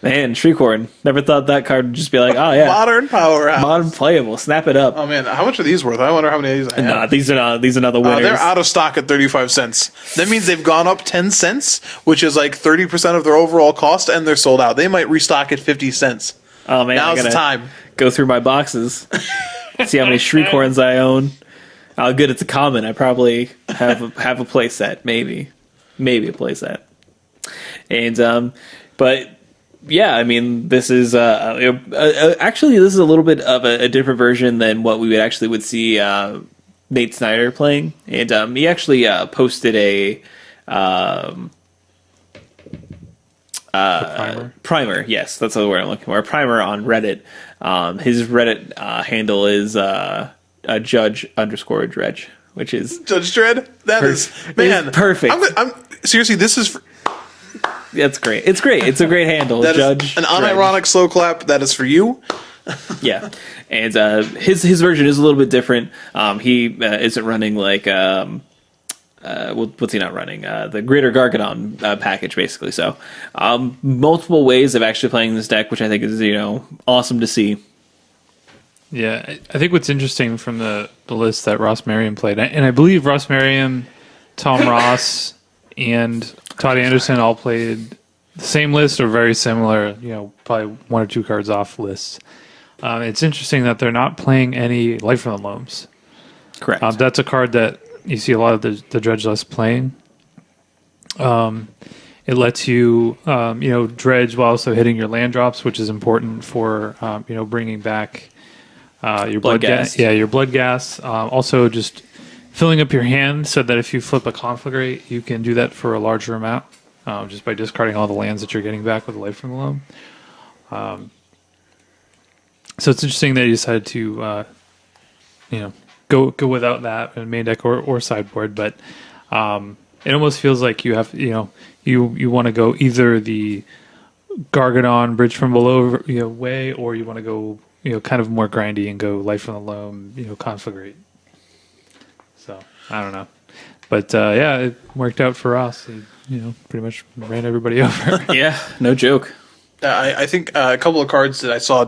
Man, Shriekhorn. Never thought that card would just be like, oh yeah, Modern powerhouse. modern playable. Snap it up. Oh man, how much are these worth? I wonder how many of these I have. Nah, these are not the winners. They're out of stock at 35 cents. That means they've gone up 10 cents, which is like 30% of their overall cost, and they're sold out. They might restock at 50 cents. Oh man, Now's I the gotta time. go through my boxes, see how many Shriekhorns I own. How good it's a common. I probably have a play set, maybe a play set. And but yeah, I mean, this is actually this is a little bit of a different version than what we would see Nate Snyder playing, and he actually posted a primer. Yes, that's the word I'm looking for. A primer on Reddit. His Reddit handle is judge_dredge, which is Judge Dredd? That is, man. It's perfect. I'm seriously, this is that's great. It's great. It's a great handle. that Judge is an Dredge. unironic slow clap. That is for you. Yeah, and his version is a little bit different. He isn't running like what's he not running? The Greater Gargadon package, basically. So multiple ways of actually playing this deck, which I think is awesome to see. Yeah, I think what's interesting from the list that Ross Merriam played, and I believe Ross Merriam, Tom Ross, and Todd Anderson all played the same list or very similar, probably 1 or 2 cards off lists. It's interesting that they're not playing any Life from the Loams. Correct. That's a card that you see a lot of the Dredge list playing. It lets you, dredge while also hitting your land drops, which is important for, bringing back your blood gas. Yeah, your blood gas. Also, just filling up your hand so that if you flip a Conflagrate, you can do that for a larger amount, just by discarding all the lands that you're getting back with the Life from the Loam. So it's interesting that you decided to, go without that in main deck or sideboard, but it almost feels like you have, you want to go either the Gargadon, Bridge from Below, way, or you want to go, kind of more grindy and go Light from the Loam, Conflagrate. So I don't know, but yeah, it worked out for us. He, pretty much ran everybody over. Yeah, no joke. I think a couple of cards that I saw,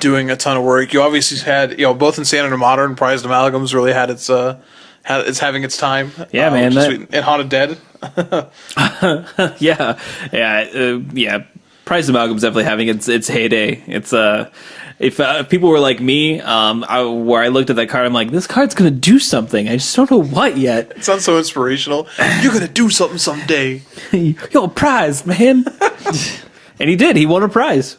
doing a ton of work. You obviously had, both in Standard and Modern, Prized Amalgams really had its having its time. Yeah, man. And Haunted Dead. Yeah. Prized Amalgam's definitely having its heyday. It's if people were like me, where I looked at that card, I'm like, this card's gonna do something. I just don't know what yet. It sounds so inspirational. You're gonna do something someday. Yo, a prize, man. And he did. He won a prize.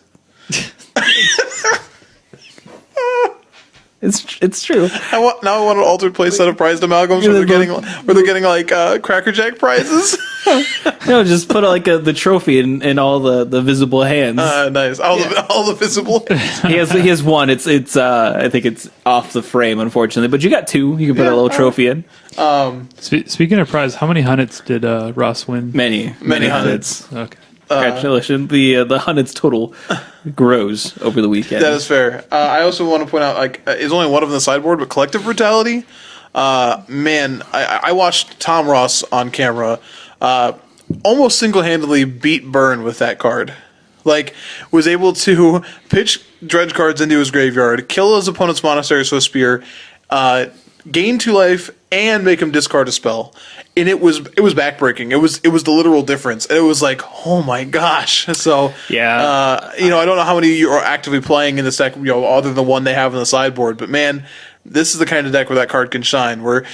It's true. Now I want an altered play set of Prized Amalgams where they're getting like Cracker Jack prizes. No, just put like the trophy in all the visible hands. Nice. All the visible hands. He has one. It's I think it's off the frame, unfortunately. But you got two. You can put a little trophy in. Speaking of prize, how many Hunnits did Ross win? Many Hunnits. Okay. Congratulations. The Hunnits total grows over the weekend. That is fair. I also want to point out, it's only one of them in the sideboard, but Collective Brutality. Man, I watched Tom Ross on camera almost single-handedly beat Burn with that card. Was able to pitch dredge cards into his graveyard, kill his opponent's Monastery So Spear, gain 2 life, and make him discard a spell. And it was backbreaking. It was the literal difference. And it was like, oh my gosh. So yeah, I don't know how many you are actively playing in this deck, other than the one they have on the sideboard. But man, this is the kind of deck where that card can shine. Where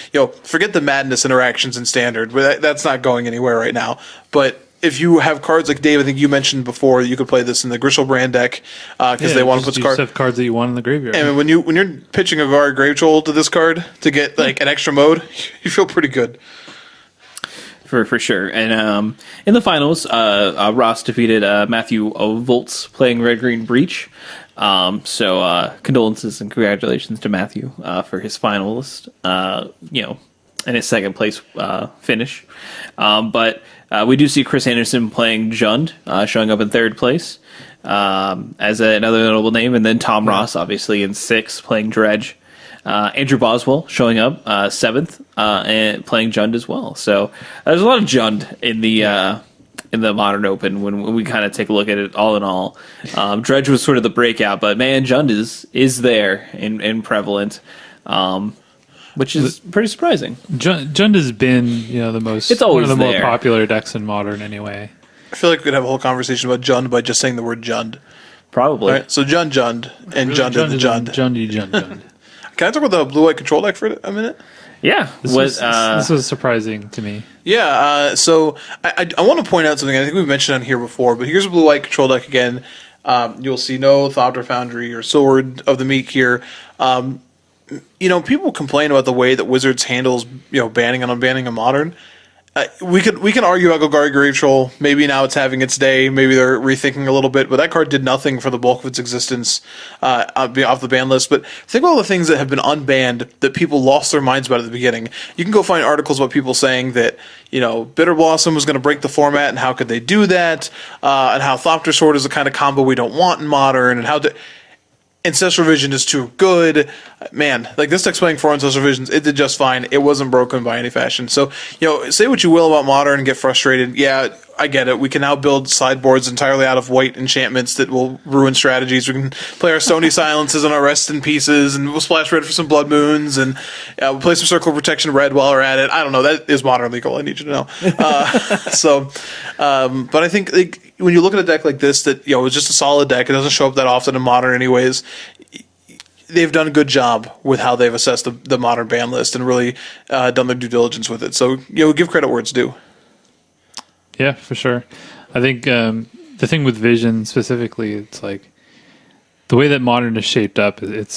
forget the madness interactions in Standard. That's not going anywhere right now. But if you have cards like Dave, I think you mentioned before, you could play this in the Griselbrand deck because they want to put cards. Have cards that you want in the graveyard. And when you're pitching a Guard Grave Troll to this card to get an extra mode, you feel pretty good. For sure. And in the finals, Ross defeated Matthew Volts playing Red Green Breach. So condolences and congratulations to Matthew for his finalist. And his second place finish. But we do see Chris Anderson playing Jund, showing up in third place as another notable name. And then Tom Ross, obviously, in sixth, playing Dredge. Andrew Boswell showing up seventh and playing Jund as well. So there's a lot of Jund in the Modern Open when we kind of take a look at it all in all. Dredge was sort of the breakout, but man, Jund is there and prevalent. Which is pretty surprising. Jund has been, the most. It's always one of the there. more popular decks in Modern, anyway. I feel like we could have a whole conversation about Jund by just saying the word Jund. Probably. All right, so Jund, and Really, Jund the Jund. Jund. Can I talk about the blue-white control deck for a minute? Yeah. This was surprising to me. Yeah, so I want to point out something I think we've mentioned on here before, but here's a blue-white control deck again. You'll see no Thopter Foundry or Sword of the Meek here. People complain about the way that Wizards handles, banning and unbanning a Modern. We can argue about Golgari Grave Troll. Maybe now it's having its day. Maybe they're rethinking a little bit, but that card did nothing for the bulk of its existence off the ban list. But think about all the things that have been unbanned that people lost their minds about at the beginning. You can go find articles about people saying that, Bitter Blossom was going to break the format and how could they do that, and how Thopter Sword is the kind of combo we don't want in Modern, and how Ancestral Vision is too good. Man, this deck's playing 4 Ancestral Visions. It did just fine. It wasn't broken by any fashion. So, say what you will about Modern and get frustrated. Yeah, I get it. We can now build sideboards entirely out of white enchantments that will ruin strategies. We can play our Stony Silences and our Rest in Pieces, and we'll splash red for some Blood Moons, and we'll play some Circle of Protection red while we're at it. I don't know. That is Modern legal. I need you to know. But I think when you look at a deck like this that is just a solid deck, it doesn't show up that often in Modern anyways. They've done a good job with how they've assessed the Modern ban list and really done their due diligence with it. So give credit where it's due. Yeah, for sure. I think the thing with Vision specifically, it's like the way that Modern is shaped up. It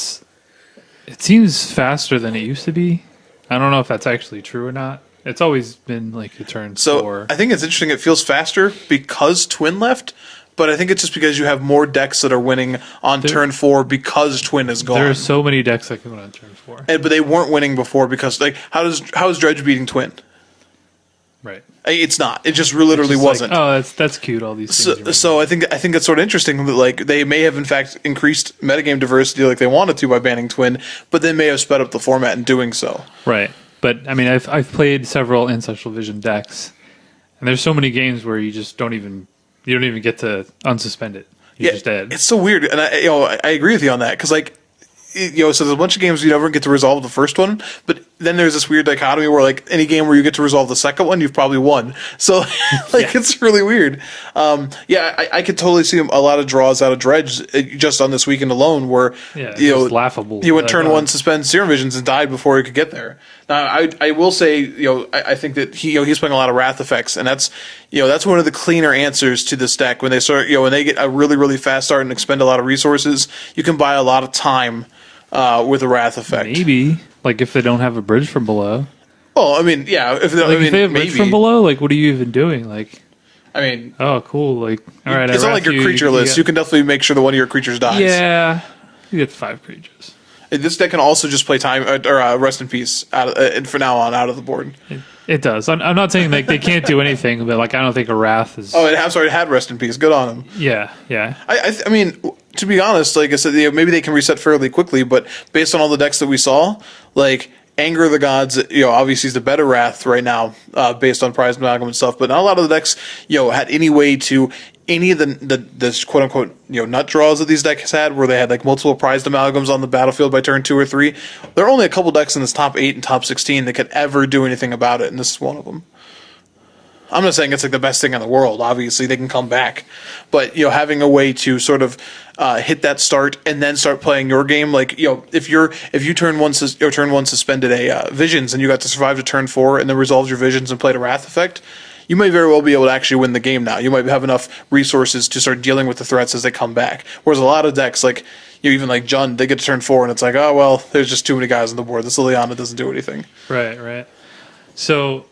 seems faster than it used to be. I don't know if that's actually true or not. It's always been like a turn 4. I think it's interesting. It feels faster because Twin left, but I think it's just because you have more decks that are winning on turn 4 because Twin is gone. There are so many decks that can win on turn 4. But they weren't winning before because how is Dredge beating Twin? Right. It's not. It just literally Just wasn't. Like, oh, that's cute. All these things. So I think that's sort of interesting that like they may have in fact increased metagame diversity like they wanted to by banning Twin, but they may have sped up the format in doing so. Right. But I mean, I've played several Ancestral Vision decks, and there's so many games where you just don't even get to unsuspend it. You're just dead. It's so weird, and I agree with you on that because like. So there's a bunch of games you never get to resolve the first one, but then there's this weird dichotomy where like any game where you get to resolve the second one, you've probably won. So like it's really weird. I could totally see a lot of draws out of Dredge just on this weekend alone, where it's laughable. He went turn one, suspend Serum Visions, and died before he could get there. Now I will say I think that he's playing a lot of Wrath effects, and that's one of the cleaner answers to this deck when they start when they get a really really fast start and expend a lot of resources. You can buy a lot of time. With a Wrath effect, maybe like if they don't have a bridge from below. Well, I mean, yeah. If they have bridge from below, like what are you even doing? Like, I mean, oh, cool. Like, all right, it's not like your creature list. You can definitely make sure that one of your creatures dies. Yeah, you get 5 creatures. This deck can also just play time or Rest in Peace for now on out of the board. It does. I'm not saying like they can't do anything, but like I don't think a Wrath is. Oh, it had Rest in Peace. Good on them. Yeah. I mean, to be honest, like I said, maybe they can reset fairly quickly, but based on all the decks that we saw, like Anger of the Gods, obviously is the better Wrath right now, based on Prize Amalgam and stuff. But not a lot of the decks, had any way to any of the quote unquote nut draws that these decks had, where they had like multiple prized amalgams on the battlefield by turn 2 or 3. There are only a couple decks in this top 8 and top 16 that could ever do anything about it, and this is one of them. I'm not saying it's like the best thing in the world. Obviously, they can come back, but having a way to sort of hit that start and then start playing your game, like if you turn one suspended a Visions and you got to survive to turn 4 and then resolved your Visions and played a Wrath effect, you may very well be able to actually win the game now. You might have enough resources to start dealing with the threats as they come back. Whereas a lot of decks, like even like Jund, they get to turn 4 and it's like, oh well, there's just too many guys on the board. This Liliana doesn't do anything. Right. So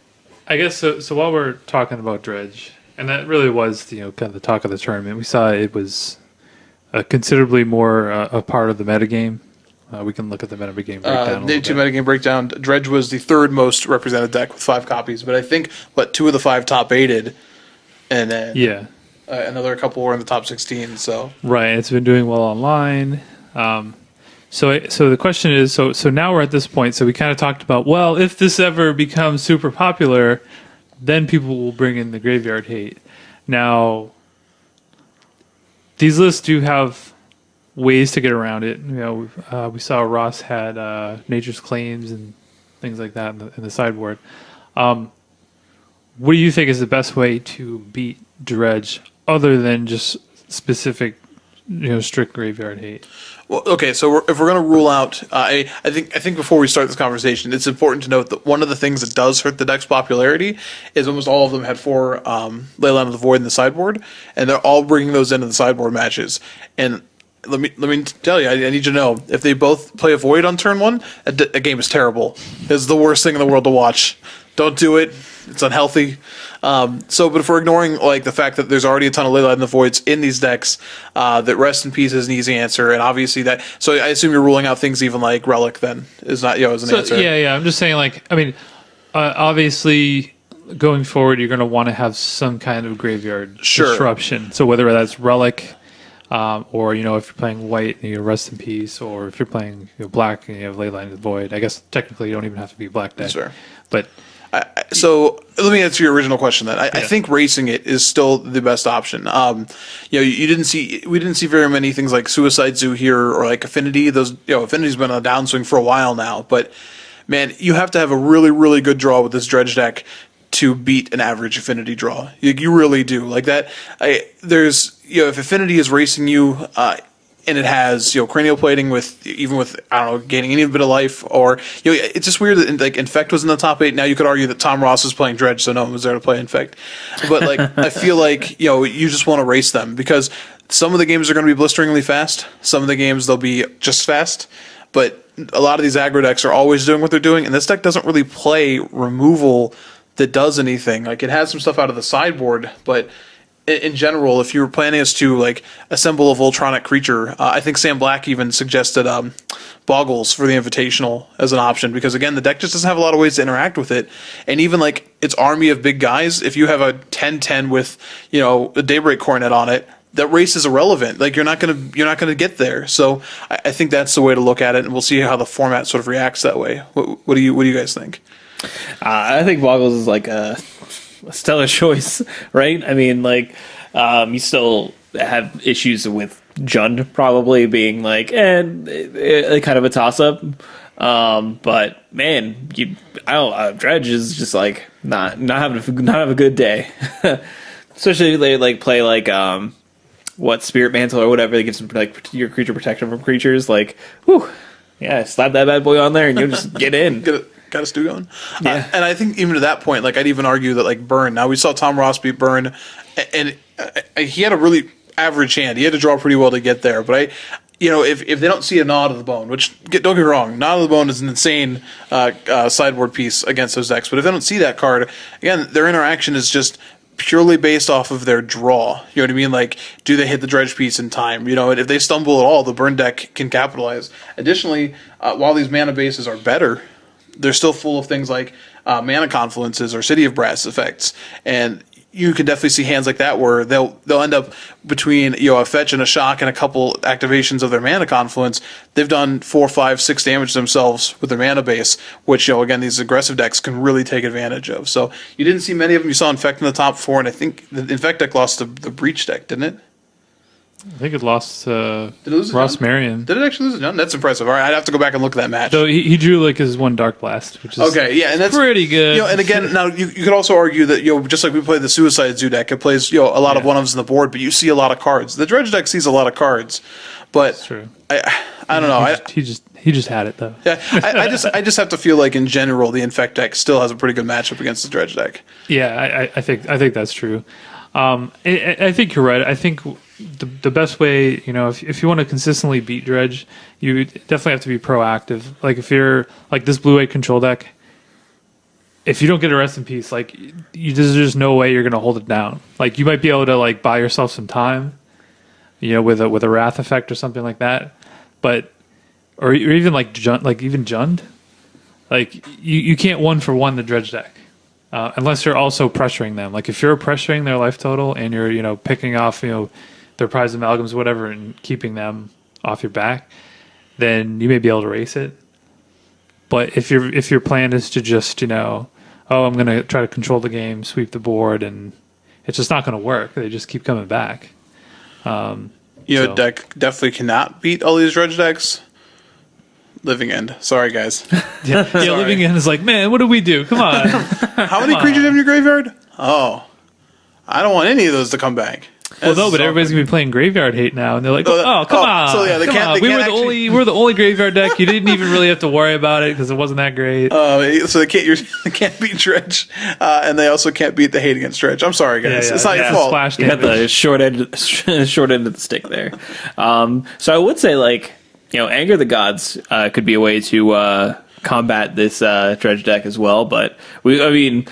I guess so while we're talking about Dredge, and that really was kind of the talk of the tournament, we saw it was considerably more a part of the metagame. We can look at the metagame breakdown. The metagame breakdown. Dredge was the third most represented deck with 5 copies, but I think 2 of the 5 top 8'd, and then another couple were in the top 16. So right, it's been doing well online. So the question is, so now we're at this point. So we kind of talked about, well, if this ever becomes super popular, then people will bring in the Graveyard Hate. Now, these lists do have ways to get around it. We saw Ross had Nature's Claims and things like that in the sideboard. What do you think is the best way to beat Dredge, other than just specific, strict Graveyard Hate? Well, okay, so if we're going to rule out, I think before we start this conversation, it's important to note that one of the things that does hurt the deck's popularity is almost all of them had 4 Leyline of the Void in the sideboard, and they're all bringing those into the sideboard matches. And let me tell you, I need you to know, if they both play a Void on turn 1, a game is terrible. It's the worst thing in the world to watch. Don't do it. It's unhealthy. But if we're ignoring like the fact that there's already a ton of Leyline of the Voids in these decks, that Rest in Peace is an easy answer, and obviously that. So I assume you're ruling out things even like Relic then is not as an answer. Yeah. I'm just saying, like, I mean, obviously going forward, you're going to want to have some kind of graveyard disruption. So whether that's Relic, or if you're playing white and you Rest in Peace, or if you're playing black and you have Leyline of the Void. I guess technically you don't even have to be black deck. Sure. But so let me answer your original question then. I think racing it is still the best option. We didn't see very many things like Suicide Zoo here or like Affinity. Those Affinity's been on a downswing for a while now, but man, you have to have a really, really good draw with this Dredge deck to beat an average Affinity draw. You really do. Like that. If Affinity is racing you, and it has cranial plating with gaining any bit of life, or it's just weird that like Infect was in the top 8. Now you could argue that Tom Ross was playing Dredge, so no one was there to play Infect. But like I feel like you just want to race them because some of the games are going to be blisteringly fast, some of the games they'll be just fast, but a lot of these aggro decks are always doing what they're doing, and this deck doesn't really play removal that does anything. Like it has some stuff out of the sideboard, but in general, if you were planning as to like assemble a Voltronic creature, I think Sam Black even suggested Boggles for the Invitational as an option, because again, the deck just doesn't have a lot of ways to interact with it. And even like its army of big guys, if you have a 10-10 with, you know, a Daybreak Coronet on it, that race is irrelevant. Like you're not gonna get there. So I think that's the way to look at it, and we'll see how the format sort of reacts that way. What do you guys think? I think Boggles is like a stellar choice, right? I mean, like, you still have issues with Jund probably being like, kind of a toss up. But man, Dredge is just like not having a good day, especially if they like play like Spirit Mantle or whatever. They give some like your creature protection from creatures. Like, whew, yeah, slap that bad boy on there and you'll just get in. Got a stew going. Yeah. And I think even to that point, like I'd even argue that like Burn. Now we saw Tom Ross beat Burn, and he had a really average hand. He had to draw pretty well to get there. But if they don't see a Nod of the Bone, which don't get me wrong, Nod of the Bone is an insane sideboard piece against those decks. But if they don't see that card, again, their interaction is just purely based off of their draw. You know what I mean? Like, do they hit the Dredge piece in time? You know, and if they stumble at all, the Burn deck can capitalize. Additionally, while these mana bases are better, they're still full of things like Mana Confluences or City of Brass effects, and you can definitely see hands like that where they'll end up between a fetch and a shock and a couple activations of their Mana Confluence. They've done 4, 5, 6 damage themselves with their mana base, which again these aggressive decks can really take advantage of. So you didn't see many of them. You saw Infect in the top 4, and I think the Infect deck lost to the Breach deck, didn't it? I think it lost to Did it lose to Ross John? Marion. Did it actually lose to John? That's impressive. All right, I'd have to go back and look at that match. So he drew like his one Dark Blast, which is Okay, yeah, and that's pretty good. And again, now you could also argue that just like we play the Suicide Zoo deck, it plays a lot of one ofs in the board, but you see a lot of cards. The Dredge deck sees a lot of cards, but That's true. I don't know. He just had it though. Yeah, I just have to feel like in general the Infect deck still has a pretty good matchup against the Dredge deck. Yeah, I think that's true. I think you're right. I think the best way, if you want to consistently beat Dredge, you definitely have to be proactive. Like if you're like this blue-white control deck, if you don't get a Rest in Peace, like there's just no way you're going to hold it down. Like you might be able to like buy yourself some time, with a Wrath effect or something like that, but or even like Jund, like you can't 1-for-1 the Dredge deck. Unless you're also pressuring them. Like if you're pressuring their life total and you're picking off their prize amalgams or whatever and keeping them off your back, then you may be able to race it. But if your plan is to just I'm going to try to control the game, sweep the board, and it's just not going to work. They just keep coming back. Deck definitely cannot beat all these Dredge decks. Living End. Sorry, guys. Yeah, Living End is like, man, what do we do? Come on. How many creatures have in your graveyard? Oh, I don't want any of those to come back. Well, no, but everybody's gonna be playing Graveyard Hate now, and they're like, "Oh, come on!" So yeah, we're the only Graveyard deck. You didn't even really have to worry about it because it wasn't that great. So they can't beat Dredge, and they also can't beat the Hate against Dredge. I'm sorry, guys. It's not your fault. Splash You had the short end of the stick there. So I would say Anger the Gods could be a way to combat this Dredge deck as well, but we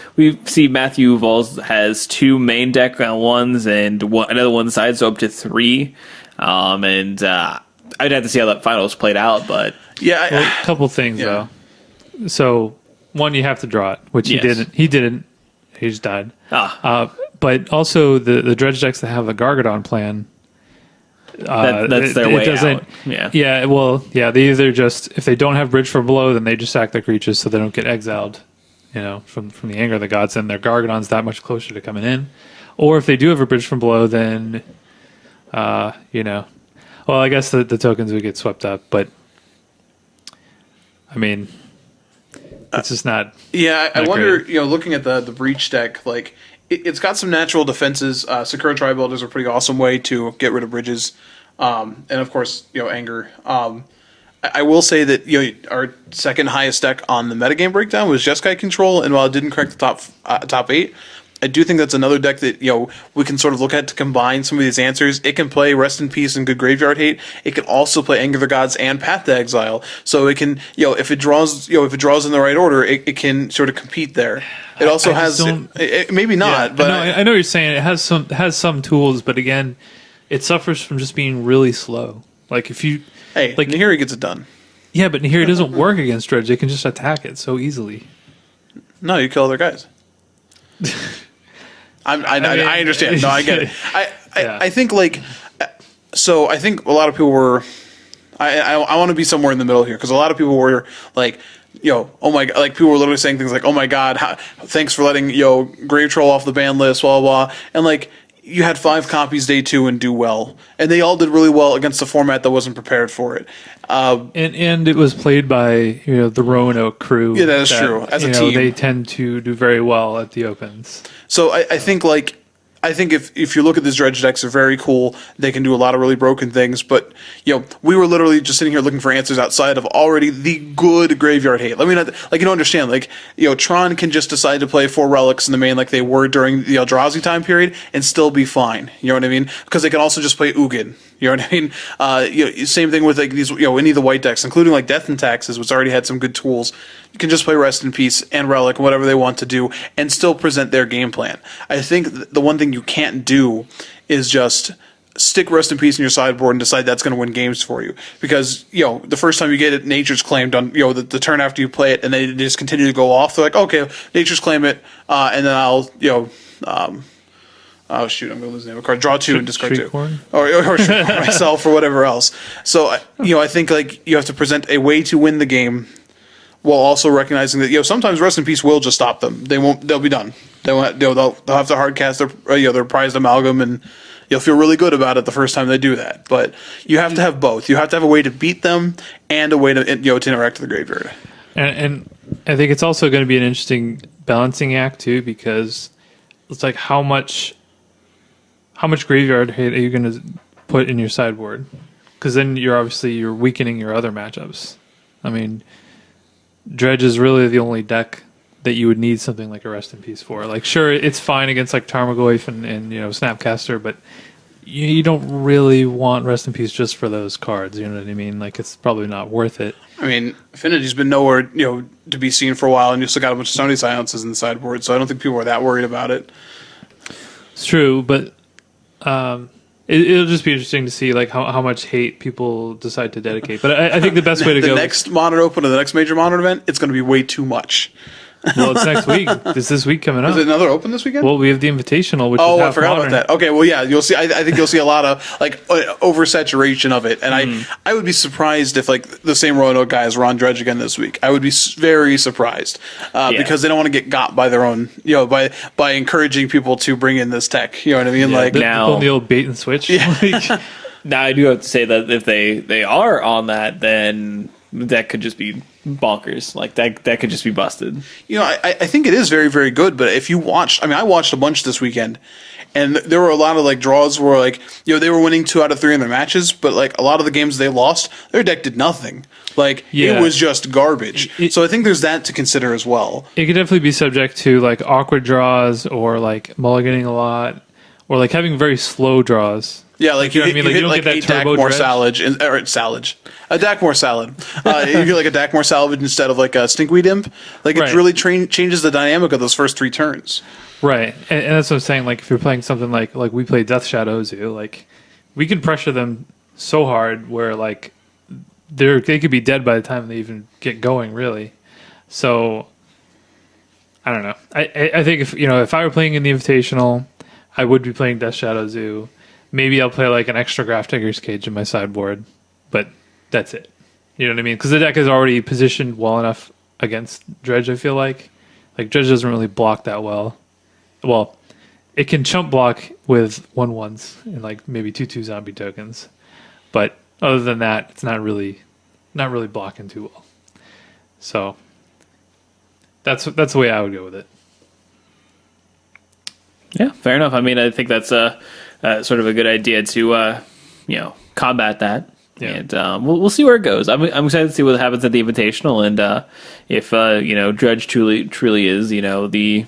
see Matthew Vols has 2 main deck ones and another one side, so up to 3. And I'd have to see how that finals played out, but a couple things though. So one, you have to draw it, which he didn't. He just died. But also the Dredge decks that have a Gargadon plan. That's their way out. They either just, if they don't have Bridge from Below, then they just sack their creatures so they don't get exiled, from the Anger of the Gods, and their Gargadon's that much closer to coming in. Or if they do have a Bridge from Below, then, I guess the tokens would get swept up, but, I mean, it's just not. Yeah, I wonder, looking at the Breach deck, like, it's got some natural defenses. Sakura Tribe is a pretty awesome way to get rid of bridges. And of course, Anger. I will say that our second highest deck on the metagame breakdown was Jeskai Control, and while it didn't crack the top 8, I do think that's another deck that we can sort of look at to combine some of these answers. It can play Rest in Peace and good Graveyard Hate. It can also play Anger of the Gods and Path to Exile. So it can if it draws in the right order, it can sort of compete there. It also I just has don't- maybe not, but I know what you're saying. It has some tools, but again, it suffers from just being really slow. Like if you hey, like Nahiri gets it done. yeah, but here it doesn't work against Dredge. They can just attack it so easily. No, you kill other guys. I understand. No, I get it. Yeah. I think like, so I think a lot of people were. I want to be somewhere in the middle here because a lot of people were like, oh my god, like people were literally saying things like, oh my god, thanks for letting Grave Troll off the ban list, blah blah, blah. And like you had 5 copies day 2 and do well, and they all did really well against a format that wasn't prepared for it. And it was played by the Roanoke crew. Yeah, that is true. As a team, they tend to do very well at the opens. So I think if you look at these dredge decks, they're very cool. They can do a lot of really broken things. But we were literally just sitting here looking for answers outside of already the good graveyard hate. Let me not like you don't understand. Like Tron can just decide to play 4 relics in the main like they were during the Eldrazi time period and still be fine. You know what I mean? Because they can also just play Ugin. You know what I mean? Same thing with like these any of the white decks, including like Death and Taxes, which already had some good tools. You can just play Rest in Peace and Relic, whatever they want to do, and still present their game plan. I think the one thing you can't do is just stick Rest in Peace in your sideboard and decide that's going to win games for you. Because, the first time you get it, Nature's Claimed on, the turn after you play it, and they just continue to go off. They're like, okay, Nature's Claim it, and then I'll, oh shoot, I'm going to lose the name of a card. Draw 2 and discard 2. Or myself or whatever else. So, I think like you have to present a way to win the game while also recognizing that sometimes Rest in Peace will just stop them. They'll be done. They'll have to hardcast their prized amalgam, and you'll feel really good about it the first time they do that. But you have to have both. You have to have a way to beat them and a way to to interact with the graveyard. And I think it's also going to be an interesting balancing act too, because it's like how much graveyard hate are you going to put in your sideboard? Because then you're weakening your other matchups. I mean, Dredge is really the only deck that you would need something like a Rest in Peace for. Like, sure, it's fine against like Tarmogoyf and Snapcaster, but you don't really want Rest in Peace just for those cards. You know what I mean? Like, it's probably not worth it. I mean, Affinity's been nowhere to be seen for a while, and you still got a bunch of Stony Silences in the sideboard, so I don't think people are that worried about it. It's true, but it'll just be interesting to see like how much hate people decide to dedicate. But I think the best way to the go next Modern Open or the next major Modern event, it's going to be way too much. Well, it's next week. It's this week coming up. Is it another Open this weekend? Well, we have the Invitational, which is I half forgot modern. about that. Okay, well, yeah, you'll see. I think you'll see a lot of like oversaturation of it, and I would be surprised if like the same Roanoke guys were on Dredge again this week. I would be very surprised because they don't want to get got by their own, by encouraging people to bring in this tech. You know what I mean? Yeah, like now- the old bait and switch. Now, I do have to say that if they are on that, then that could just be bonkers. Like that could just be busted. I think it is very, very good. But if you watched, I watched a bunch this weekend, and there were a lot of like draws where like they were winning 2 out of 3 in their matches, but like a lot of the games they lost, their deck did nothing. Like it was just garbage. So I think there's that to consider as well. It could definitely be subject to like awkward draws or like mulliganing a lot or like having very slow draws. Yeah, like you know what I mean? Like, hit you don't like get that 8 turbo Dakmor dredge. a Dakmor salad. You get like a Dakmor salvage instead of like a Stinkweed Imp. Like it Right. really changes the dynamic of those first 3 turns. Right. And that's what I'm saying. Like if you're playing something like we play Death Shadow Zoo, like we can pressure them so hard where like they could be dead by the time they even get going, really. So I don't know. I think if I were playing in the Invitational, I would be playing Death Shadow Zoo. Maybe I'll play like an extra Graph Digger's Cage in my sideboard, but that's it. You know what I mean? Because the deck is already positioned well enough against Dredge, I feel like. Like, Dredge doesn't really block that well. Well, it can chump block with 1/1s and like maybe 2/2 zombie tokens. But other than that, it's not really blocking too well. So that's the way I would go with it. Yeah, fair enough. I think that's sort of a good idea to combat that. Yeah. And we'll see where it goes. I'm excited to see what happens at the Invitational, and if Dredge truly is the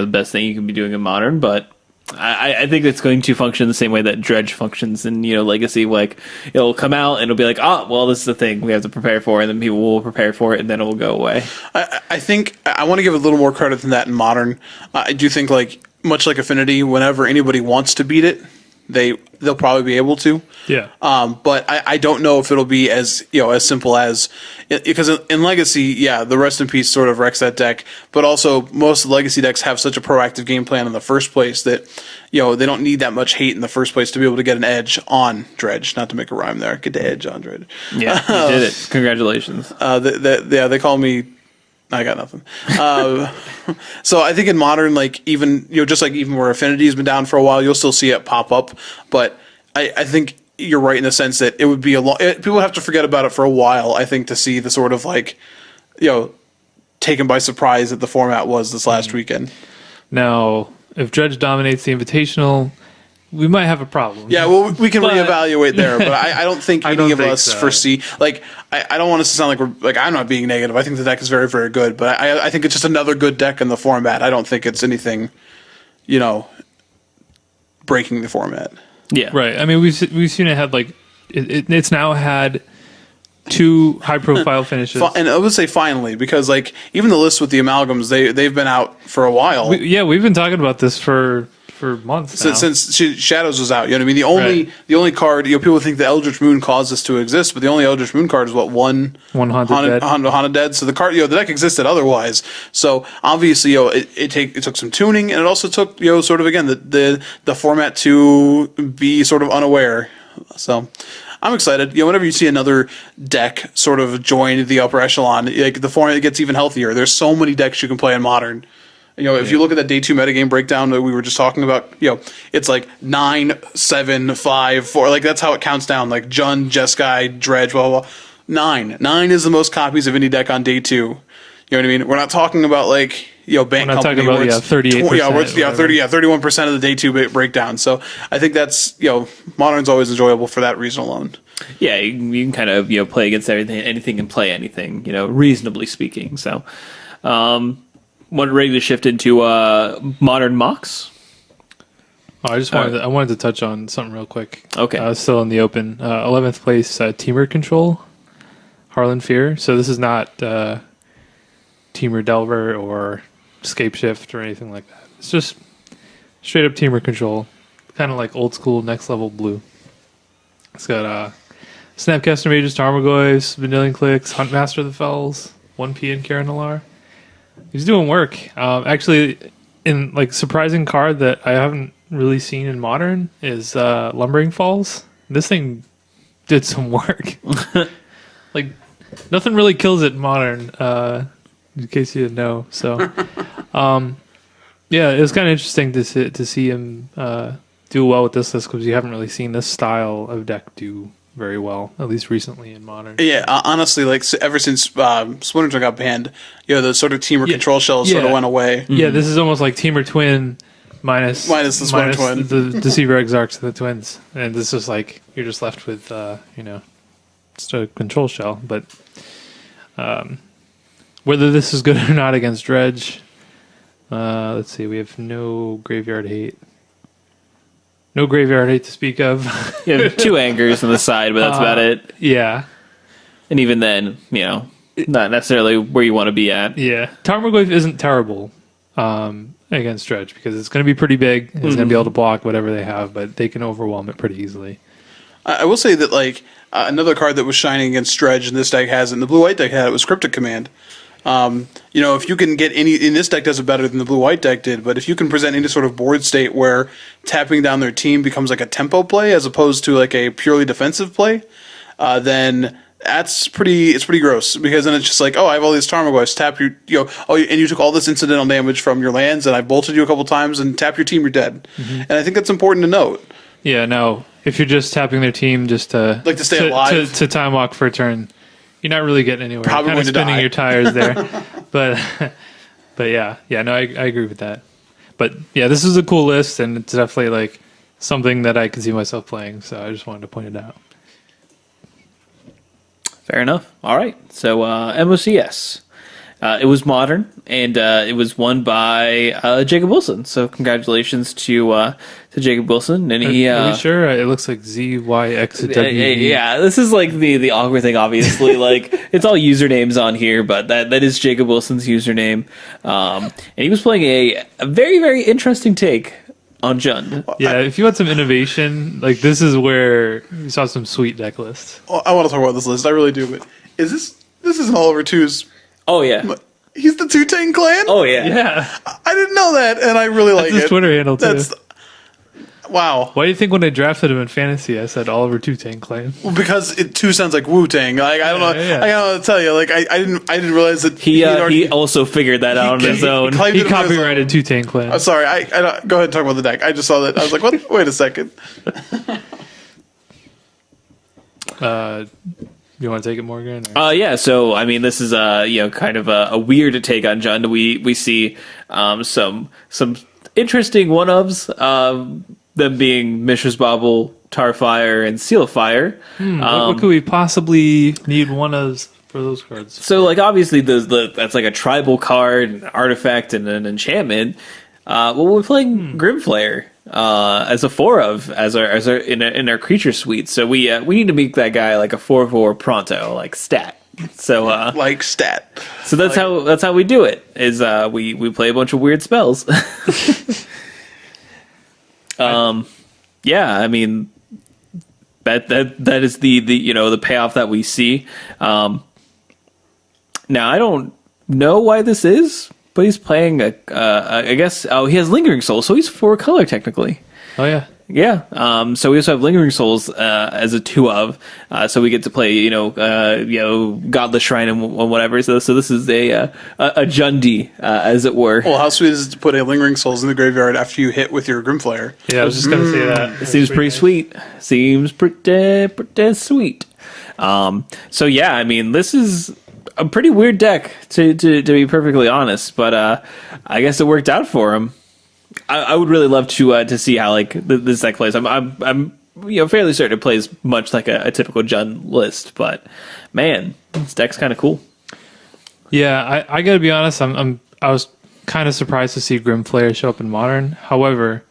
best thing you can be doing in Modern. But I think it's going to function the same way that Dredge functions in Legacy. Like it'll come out and it'll be like, oh, well, this is the thing we have to prepare for, and then people will prepare for it, and then it will go away. I think I want to give a little more credit than that in Modern. I do think like much like Affinity, whenever anybody wants to beat it, they'll probably be able to. Yeah. But I don't know if it'll be as as simple as, because in Legacy, yeah, the Rest in Peace sort of wrecks that deck, but also most of the Legacy decks have such a proactive game plan in the first place that they don't need that much hate in the first place to be able to get an edge on Dredge. Not to make a rhyme there, get the edge on Dredge. Yeah, you did it. Congratulations. They call me. I got nothing. So I think in Modern, like even just like even where Affinity has been down for a while, you'll still see it pop up. But I think you're right in the sense that it would be people have to forget about it for a while. I think to see the sort of like taken by surprise that the format was this last weekend. Now, if Dredge dominates the Invitational, we might have a problem. Yeah, well, we can reevaluate there, but I don't think any of us foresee. Like, I don't want us to sound like we're like I'm not being negative. I think the deck is very, very good, but I think it's just another good deck in the format. I don't think it's anything, breaking the format. Yeah, right. I mean, we've seen it had like it's now had 2 high-profile finishes, and I would say finally, because like even the list with the amalgams, they've been out for a while. We've been talking about this for months now. Since Shadows was out. You know what I mean? The only card, people think the Eldritch Moon caused this to exist, but the only Eldritch Moon card is one Haunted Dead. So the card, the deck existed otherwise. So obviously, it took some tuning, and it also took sort of again the format to be sort of unaware. So I'm excited. Whenever you see another deck sort of join the upper echelon, like the format gets even healthier. There's so many decks you can play in Modern. If you look at that day 2 metagame breakdown that we were just talking about, it's like 9, 7, 5, 4. Like that's how it counts down. Like Jund, Jeskai, Dredge, blah, blah, blah. 9. 9 is the most copies of any deck on day 2. You know what I mean? We're not talking about like, Bank Company. We're not talking about, 38%. 31% of the day 2 breakdown. So I think that's, Modern's always enjoyable for that reason alone. Yeah, you can kind of, play against anything and play anything, reasonably speaking. So, ready to shift into Modern Mox? I wanted to touch on something real quick. Okay. Still in the open. 11th place, Teamer Control, Harlan Fear. So this is not Teamer Delver or Scape Shift or anything like that. It's just straight up Teamer Control. Kind of like old school Next Level Blue. It's got Snapcaster Mages, Tarmogoyfs, Vanillion Clicks, Huntmaster of the Fells, 1P and Karen Alar. He's doing work. Actually, in like surprising card that I haven't really seen in Modern is Lumbering Falls. This thing did some work. Like nothing really kills it in Modern. In case you didn't know. So, yeah, it was kind of interesting to see him do well with this list because you haven't really seen this style of deck do very well, at least recently in Modern. Yeah, honestly, like ever since Splinter got banned, the sort of Teamer control shells sort of went away. Yeah, this is almost like Teamer Twin minus the Splinter Twin, the Deceiver Exarchs and the Twins, and this is like you're just left with just a control shell. But whether this is good or not against Dredge, let's see. We have no graveyard hate. No graveyard hate to speak of. You have 2 angers on the side, but that's about it. Yeah. And even then, not necessarily where you want to be at. Yeah. Tarmogoyf isn't terrible against Dredge because it's going to be pretty big. It's going to be able to block whatever they have, but they can overwhelm it pretty easily. I will say that like another card that was shining against Dredge and this deck has it, and the blue-white deck had it, was Cryptic Command. If you can get any, in this deck does it better than the blue-white deck did, but if you can present any sort of board state where tapping down their team becomes like a tempo play as opposed to like a purely defensive play, then it's pretty gross because then it's just like, I have all these Tarmogoyfs, tap and you took all this incidental damage from your lands and I bolted you a couple times and tap your team, you're dead. And I think that's important to note. Yeah, no, if you're just tapping their team just to stay alive, to time walk for a turn, you're not really getting anywhere. Probably kind of spinning die. Your tires there. but yeah, no, I agree with that. But yeah, this is a cool list, and it's definitely like something that I can see myself playing. So I just wanted to point it out. Fair enough. All right. So MOCS. It was modern, and it was won by Jacob Wilson. So congratulations to Jacob Wilson. And he, Are we sure? It looks like ZYXW. yeah, this is like the awkward thing. Obviously, like it's all usernames on here, but that is Jacob Wilson's username. And he was playing a very, very interesting take on Jund. Yeah, if you want some innovation, like this is where you saw some sweet deck lists. Well, I want to talk about this list. I really do. But is this isn't Oliver 2's? Oh yeah. He's the Two-Tang Clan? Oh yeah. Yeah, I didn't know that, and I really like his it. Twitter handle too. Wow. Why do you think when I drafted him in fantasy, I said Oliver Two-Tang Clan? Well, because it too sounds like Wu-Tang. Like I don't know. Yeah. I gotta tell you, like I didn't realize that He had already- he also figured that out on his own. claimed He it on his own. copyrighted Two-Tang Clan. I'm sorry. I don't, go ahead and talk about the deck. I just saw that. I was like, what? Wait a second. You want to take it, Morgan? Or? Yeah, so I mean, this is kind of a weird take on Jund. We see some interesting one-ofs, them being Mishra's Bauble, Tarfire, and Sealfire. What could we possibly need one of for those cards? So, like, obviously, that's like a tribal card, an artifact, and an enchantment. Well, we're playing Grimflayer as a 4 as our in our creature suite. So we need to make that guy like a 4/4 pronto, like stat. So Like stat. so that's how we do it. Is we play a bunch of weird spells. Yeah, I mean that is the the payoff that we see. Now I don't know why this is, but he's playing I guess he has Lingering Soul, so he's 4 color technically. Oh yeah, Yeah. So we also have Lingering Souls as a 2 of, so we get to play Godless Shrine and whatever. So this is a Jundi, as it were. Well, how sweet is it to put a Lingering Souls in the graveyard after you hit with your Grimflayer? yeah. I was just gonna say that. It seems pretty sweet. Seems pretty sweet. So yeah, I mean, this is a pretty weird deck to be perfectly honest, but I guess it worked out for him. I would really love to see how like this deck plays. I'm fairly certain it plays much like a typical Jund list, but man, this deck's kind of cool. Yeah, I gotta be honest. I was kind of surprised to see Grimflayer show up in Modern. However,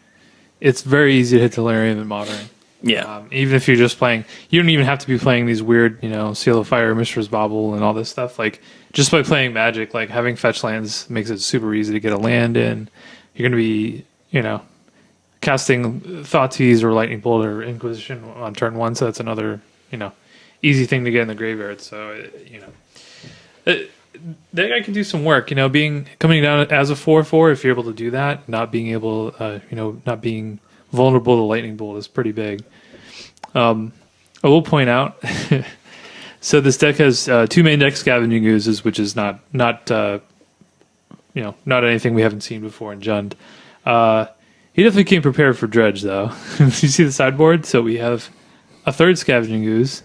it's very easy to hit Delirium in Modern. Yeah, Even if you're just playing, you don't even have to be playing these weird, Seal of Fire, Mishra's Bauble, and all this stuff. Like just by playing Magic, like having fetch lands makes it super easy to get a land in. You're going to be, casting Thoughttease or Lightning Bolt or Inquisition on turn 1, so that's another, easy thing to get in the graveyard. So, that guy can do some work. Coming down as a 4/4, if you're able to do that, not being able, not being vulnerable to Lightning Bolt is pretty big. I will point out, so this deck has 2 main deck Scavenging Oozes, which is not anything we haven't seen before in Jund. He definitely came prepared for Dredge, though. You see the sideboard? So we have a 3rd Scavenging Ooze,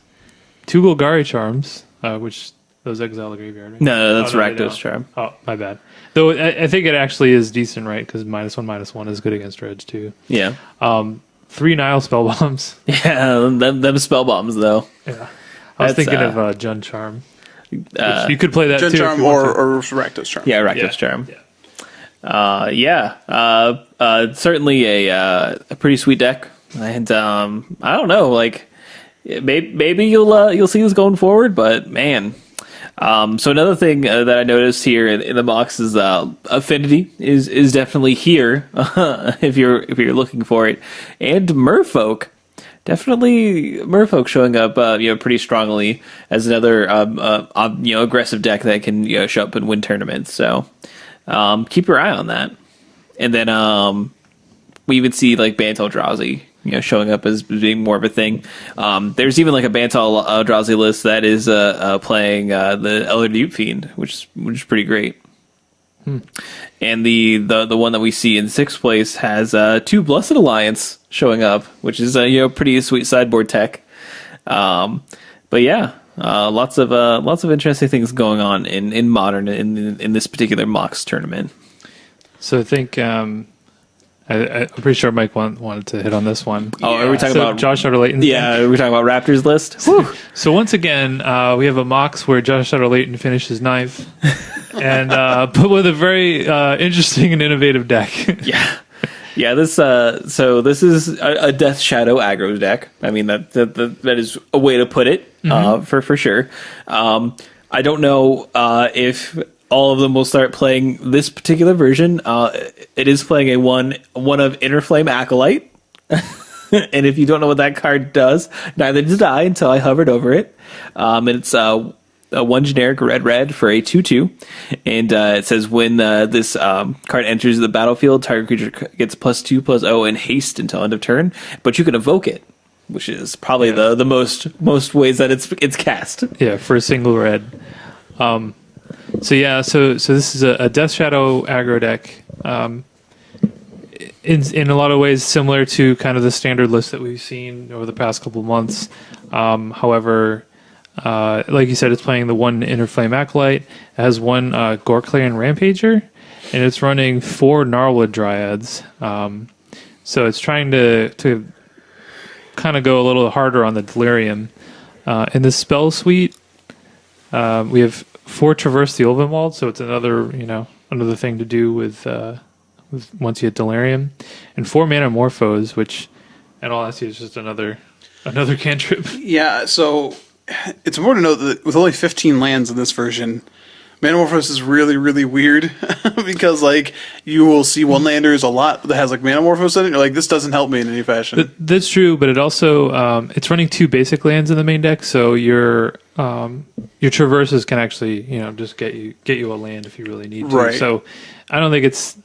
2 Golgari Charms, which those exile the graveyard, right? no, that's they Rakdos don't. Charm. Oh, my bad. Though I think it actually is decent, right? Because -1/-1 is good against Dredge, too. Yeah, 3 Nile Spell Bombs. yeah, them spell bombs though. Yeah. I was That's, thinking of Jund Charm. Uh, You could play that, Gen too. if Charm you want or to. Rakdos Charm. Yeah, Rakdos Yeah. Charm. Yeah. Certainly a pretty sweet deck, and I don't know, like maybe you'll see this going forward, but man. So another thing that I noticed here in the box is Affinity is definitely here if you're looking for it, and Merfolk. Definitely Merfolk showing up, pretty strongly as another, aggressive deck that can show up and win tournaments. So keep your eye on that. And then we even see like Bantal Eldrazi, showing up as being more of a thing. There's even like a Bantal Eldrazi list that is playing the Elder Deep Fiend, which is pretty great. And the one that we see in 6th place has 2 Blessed Alliance showing up, which is a pretty sweet sideboard tech. But yeah, lots of interesting things going on in Modern in this particular Mox tournament. So I think I'm pretty sure Mike wanted to hit on this one. Oh, are we talking So about Josh Utter-Leyton? Yeah, are we talking about Raptors list? So once again, we have a Mox where Josh Utter-Leyton finishes ninth, and but with a very interesting and innovative deck. Yeah. Yeah, this so this is a Death Shadow aggro deck. I mean that is a way to put it for sure. I don't know if all of them will start playing this particular version. It is playing a one of Innerflame Acolyte. And if you don't know what that card does, neither did I until I hovered over it. And it's one generic red for a 2/2, and it says when this card enters the battlefield, target creature gets +2/+0 and haste until end of turn. But you can evoke it, which is probably the most ways that it's cast. Yeah, for a single red. So this is a Death Shadow aggro deck. In a lot of ways similar to kind of the standard list that we've seen over the past couple of months. However, like you said, it's playing the one Innerflame Acolyte. It has one Gorklean Rampager, and it's running 4 Gnarlwood Dryads. So it's trying to kind of go a little harder on the Delirium. In the spell suite, we have 4 Traverse the Ulvenwald, so it's another thing to do with once you hit Delirium, and 4 Manamorphose, which, in all honesty, is just another cantrip. Yeah, so it's important to note that with only 15 lands in this version, Manamorphose is really, really weird because like you will see one landers a lot that has like Manamorphose in it. You're like, this doesn't help me in any fashion. That's true, but it also it's running 2 basic lands in the main deck, so your traverses can actually just get you a land if you really need to. Right. So I don't think it's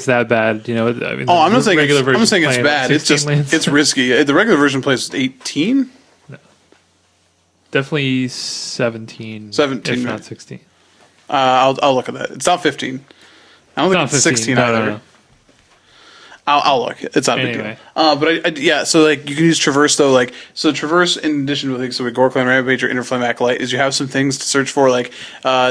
that bad. I mean, I'm not saying regular I'm version's saying it's playing bad. It's 16 just lands. it's risky. The regular version plays 18. Definitely 17. 17, if right. not 16. I'll look at that. It's not 15. I don't think it's 16 either. No. I'll look. It's not a big Anyway. deal. But so like you can use Traverse though. Like so, Traverse in addition to things like Gorklean Rampage or Innerflame Acolyte is you have some things to search for, like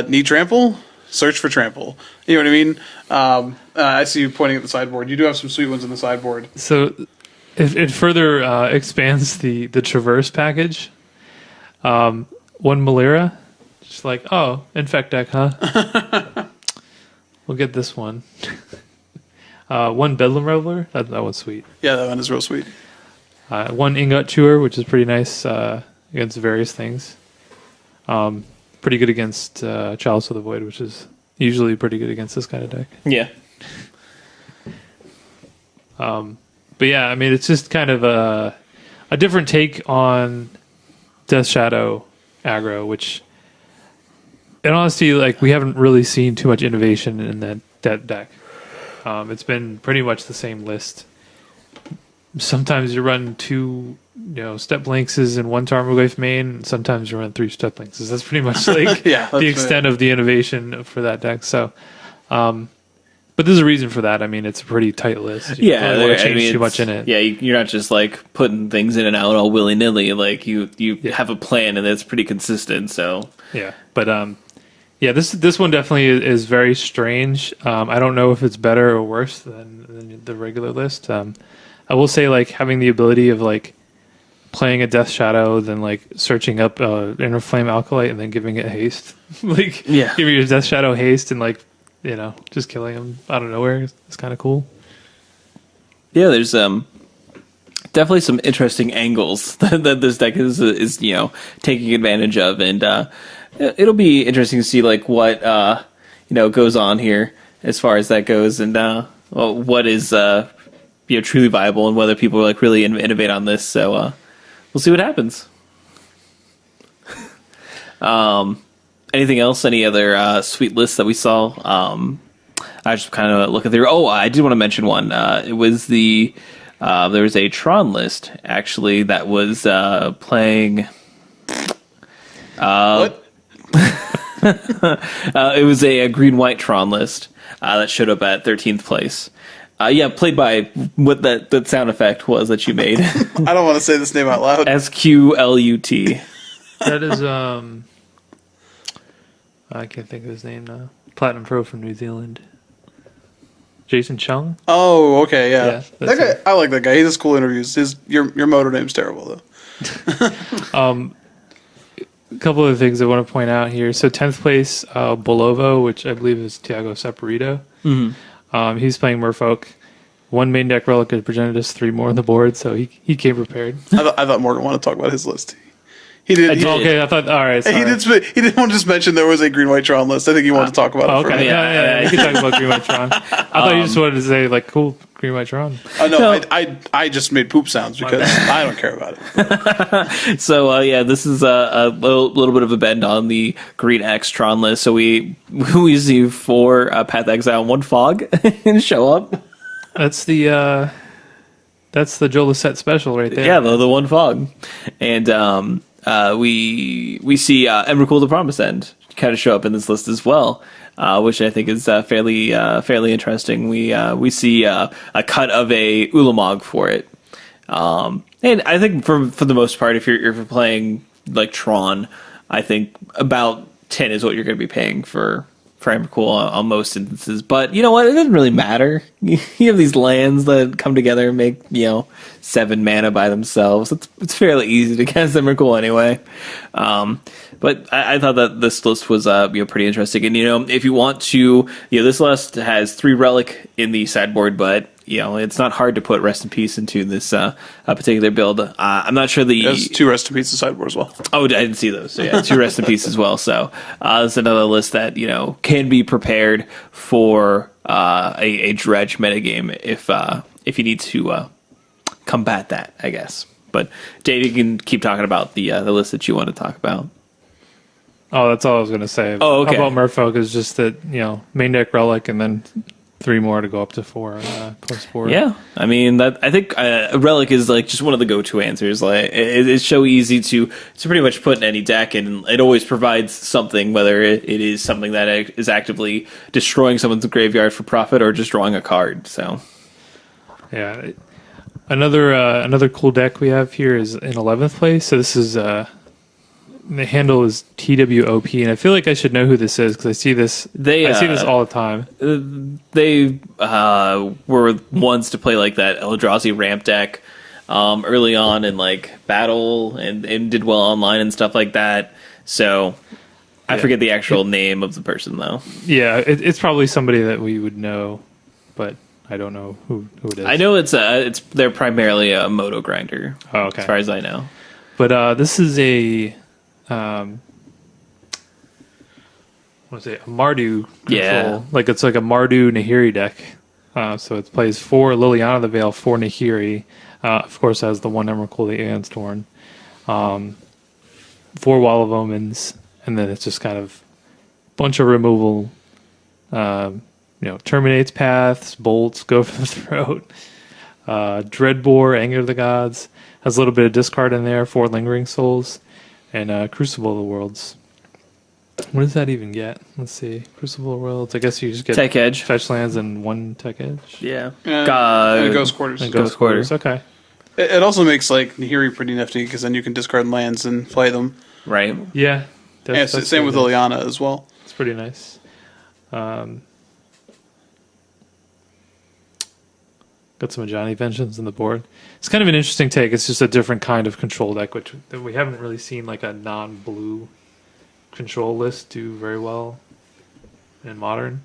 need trample. Search for trample. You know what I mean? I see you pointing at the sideboard. You do have some sweet ones in the sideboard. So it further expands the Traverse package. One Malira, just like, oh, Infect deck, huh? We'll get this one. One Bedlam Reveler, that one's sweet. Yeah, that one is real sweet. One Ingot Chewer, which is pretty nice against various things. Pretty good against Chalice of the Void, which is usually pretty good against this kind of deck. Yeah. But yeah, I mean, it's just kind of a different take on Death Shadow aggro, which, in honesty, like we haven't really seen too much innovation in that deck. It's been pretty much the same list. Sometimes you run 2, Step Lynxes and 1 Tarmogoyf main. And sometimes you run 3 Step Lynxes. That's pretty much like Yeah, the extent of the innovation for that deck. So, but there's a reason for that. I mean, it's a pretty tight list. You don't want to change too much in it. Yeah, you're not just like putting things in and out all willy nilly. Like you have a plan and it's pretty consistent. So Yeah, but this one definitely is very strange. I don't know if it's better or worse than the regular list. I will say, like, having the ability of like playing a Death Shadow, then like searching up Innerflame Acolyte and then giving it haste, like giving your Death Shadow haste and like just killing him out of nowhere is kind of cool. yeah, there's definitely some interesting angles that this deck is taking advantage of, and it'll be interesting to see like what goes on here as far as that goes, and what is truly viable, and whether people like really innovate on this. So we'll see what happens. Anything else? Any other sweet lists that we saw? I just kind of looking through. Oh, I did want to mention one. It was there was a Tron list actually that was playing. What? It was a green-white Tron list that showed up at 13th place. Played by what that sound effect was that you made. I don't want to say this name out loud. SQLUT. That is I can't think of his name now. Platinum Pro from New Zealand. Jason Chung. Oh, okay, yeah. Yeah, that that's guy, I like that guy. He does cool interviews. Your motor name's terrible though. A couple of things I want to point out here. So 10th place, Bolovo, which I believe is Tiago Saporito. He's playing Merfolk. One main deck relic had presented us 3 more on the board, so he came prepared. I thought Morgan wanted to talk about his list. He did. Okay, I thought, all right. Sorry. He didn't want to just mention there was a green white Tron list. I think he wanted to talk about it. Okay, yeah, you can talk about Green White Tron. I thought you just wanted to say, like, cool, Green White Tron. No, I just made poop sounds because I don't care about it. So this is a little bit of a bend on the Green X Tron list. So we see 4 Path Exile and 1 Fog and show up. That's the Joe Lisette special right there. Yeah, the 1 Fog, and we see Emrakul the Promised End kind of show up in this list as well, which I think is fairly interesting. We see a cut of a Ulamog for it, and I think for the most part, if you're playing like Tron, I think about 10 is what you're going to be paying for Emrakul on most instances. But you know what? It doesn't really matter. You have these lands that come together and make 7 mana by themselves. It's fairly easy to cast Emrakul anyway. But I thought that this list was pretty interesting. And if you want to, this list has 3 relic in the sideboard, but it's not hard to put Rest in Peace into this particular build. I'm not sure There's 2 Rest in Peace in sideboard as well. Oh, I didn't see those. So 2 Rest in Peace as well. So it's another list that can be prepared for a dredge metagame if you need to combat that, I guess. But Dave, you can keep talking about the list that you want to talk about. Oh, that's all I was going to say. Oh, okay. About Merfolk is just that, main deck relic and then 3 more to go up to 4 plus 4. Yeah, I mean I think relic is like just one of the go-to answers. Like it's so easy to pretty much put in any deck, and it always provides something, whether it is something that is actively destroying someone's graveyard for profit or just drawing a card. So yeah, another cool deck we have here is in 11th place. So this is the handle is TWOP, and I feel like I should know who this is because I see this. I see this all the time. They were ones to play like that Eldrazi ramp deck early on in like Battle, and did well online and stuff like that. So I forget the actual name of the person though. Yeah, it's probably somebody that we would know, but I don't know who it is. I know they're primarily a Moto grinder. Oh, okay. As far as I know. But this is a what is it? A Mardu control. Yeah. Like it's like a Mardu Nahiri deck. So it plays 4 Liliana the Veil, 4 Nahiri. Of course, has the 1 Emrakul, the Aeon's Torn. 4 Wall of Omens, and then it's just kind of a bunch of removal. Terminates paths, bolts, go for the throat. Dreadbore, Anger of the Gods. Has a little bit of discard in there, 4 Lingering Souls. And Crucible of the Worlds. What does that even get? Let's see. Crucible of the Worlds. I guess you just get Tech Edge, fetch lands and 1 Tech Edge. Yeah. And Ghost Quarters. And Ghost Quarters. Okay. It also makes like Nahiri pretty nifty because then you can discard lands and play them. Right. Yeah. And same with Liliana as well. It's pretty nice. Got some Ajani Vengeance on the board. It's kind of an interesting take. It's just a different kind of control deck, which we haven't really seen like a non-blue control list do very well in Modern.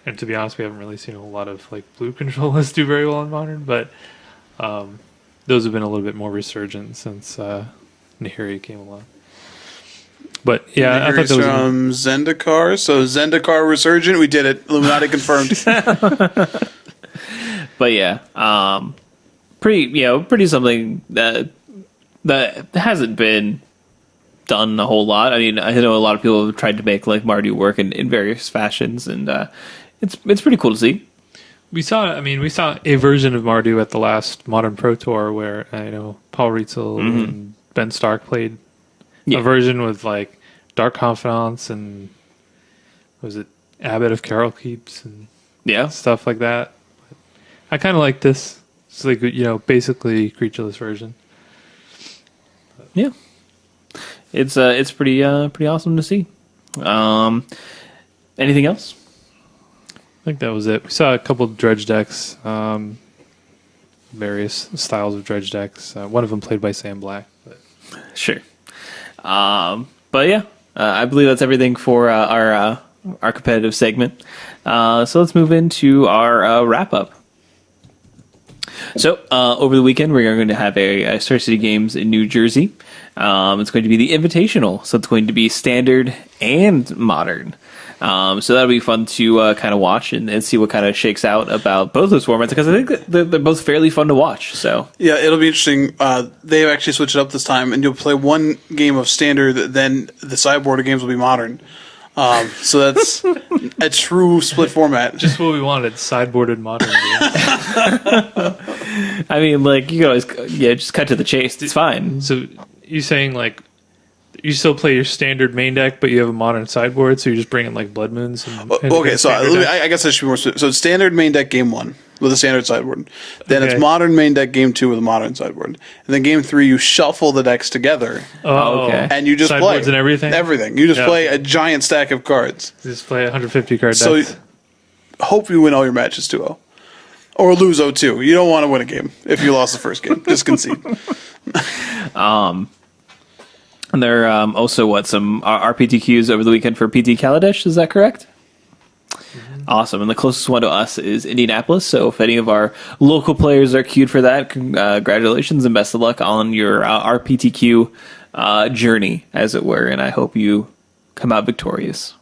And to be honest, we haven't really seen a whole lot of like blue control lists do very well in Modern, but those have been a little bit more resurgent since Nahiri came along. But yeah, I thought that was from Zendikar. So Zendikar Resurgent, we did it. Illuminati confirmed. But yeah, pretty something that hasn't been done a whole lot. I mean, I know a lot of people have tried to make like Mardu work in various fashions, and it's pretty cool to see. We saw a version of Mardu at the last Modern Pro Tour where Paul Rietzel and Ben Stark played a version with like Dark Confidants and was it Abbot of Carol Keeps and stuff like that. I kind of like this. It's like basically creatureless version. Yeah, it's pretty awesome to see. Anything else? I think that was it. We saw a couple of dredge decks, various styles of dredge decks. One of them played by Sam Black. But. Sure. But yeah, I believe that's everything for our competitive segment. So let's move into our wrap up. So over the weekend, we're going to have a Star City Games in New Jersey. It's going to be the Invitational, so it's going to be standard and modern. So that'll be fun to kind of watch and see what kind of shakes out about both those formats, because I think they're both fairly fun to watch. So yeah, it'll be interesting. They've actually switched it up this time, and you'll play one game of standard, then the sideboard of games will be modern. So that's a true split format. Just what we wanted, sideboarded modern games. I mean, like, you can always just cut to the chase. It's fine. So you saying like you still play your standard main deck, but you have a modern sideboard, so you're just bringing like Blood Moons. Okay, so I guess I should be more specific. So standard main deck game 1 with a standard sideboard. Then Okay. it's modern main deck game 2 with a modern sideboard. And then game 3, you shuffle the decks together Oh, okay. and you just sideboards play and everything. Everything. You just Yeah. play a giant stack of cards. Just play 150 card So decks. hope you win all your matches 2-0. Or lose 0-2. You don't want to win a game if you lost the first game. Just concede. And there are also some RPTQs over the weekend for PT Kaladesh. Is that correct? Mm-hmm. Awesome. And the closest one to us is Indianapolis. So if any of our local players are queued for that, congratulations and best of luck on your RPTQ journey, as it were. And I hope you come out victorious.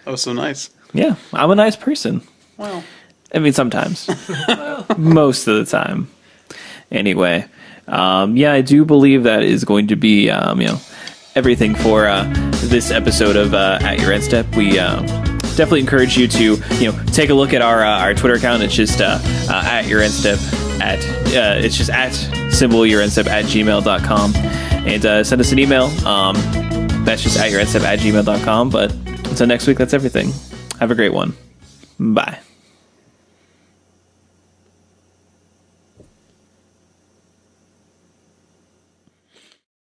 That was so nice. Yeah, I'm a nice person. Wow. I mean, sometimes. Most of the time. Anyway, I do believe that is going to be, everything for this episode of At Your End Step. We definitely encourage you to, take a look at our Twitter account. It's just At Your End Step it's just at @gmail.com, and send us an email. That's just @yourendstep@gmail.com. But until next week, that's everything. Have a great one. Bye.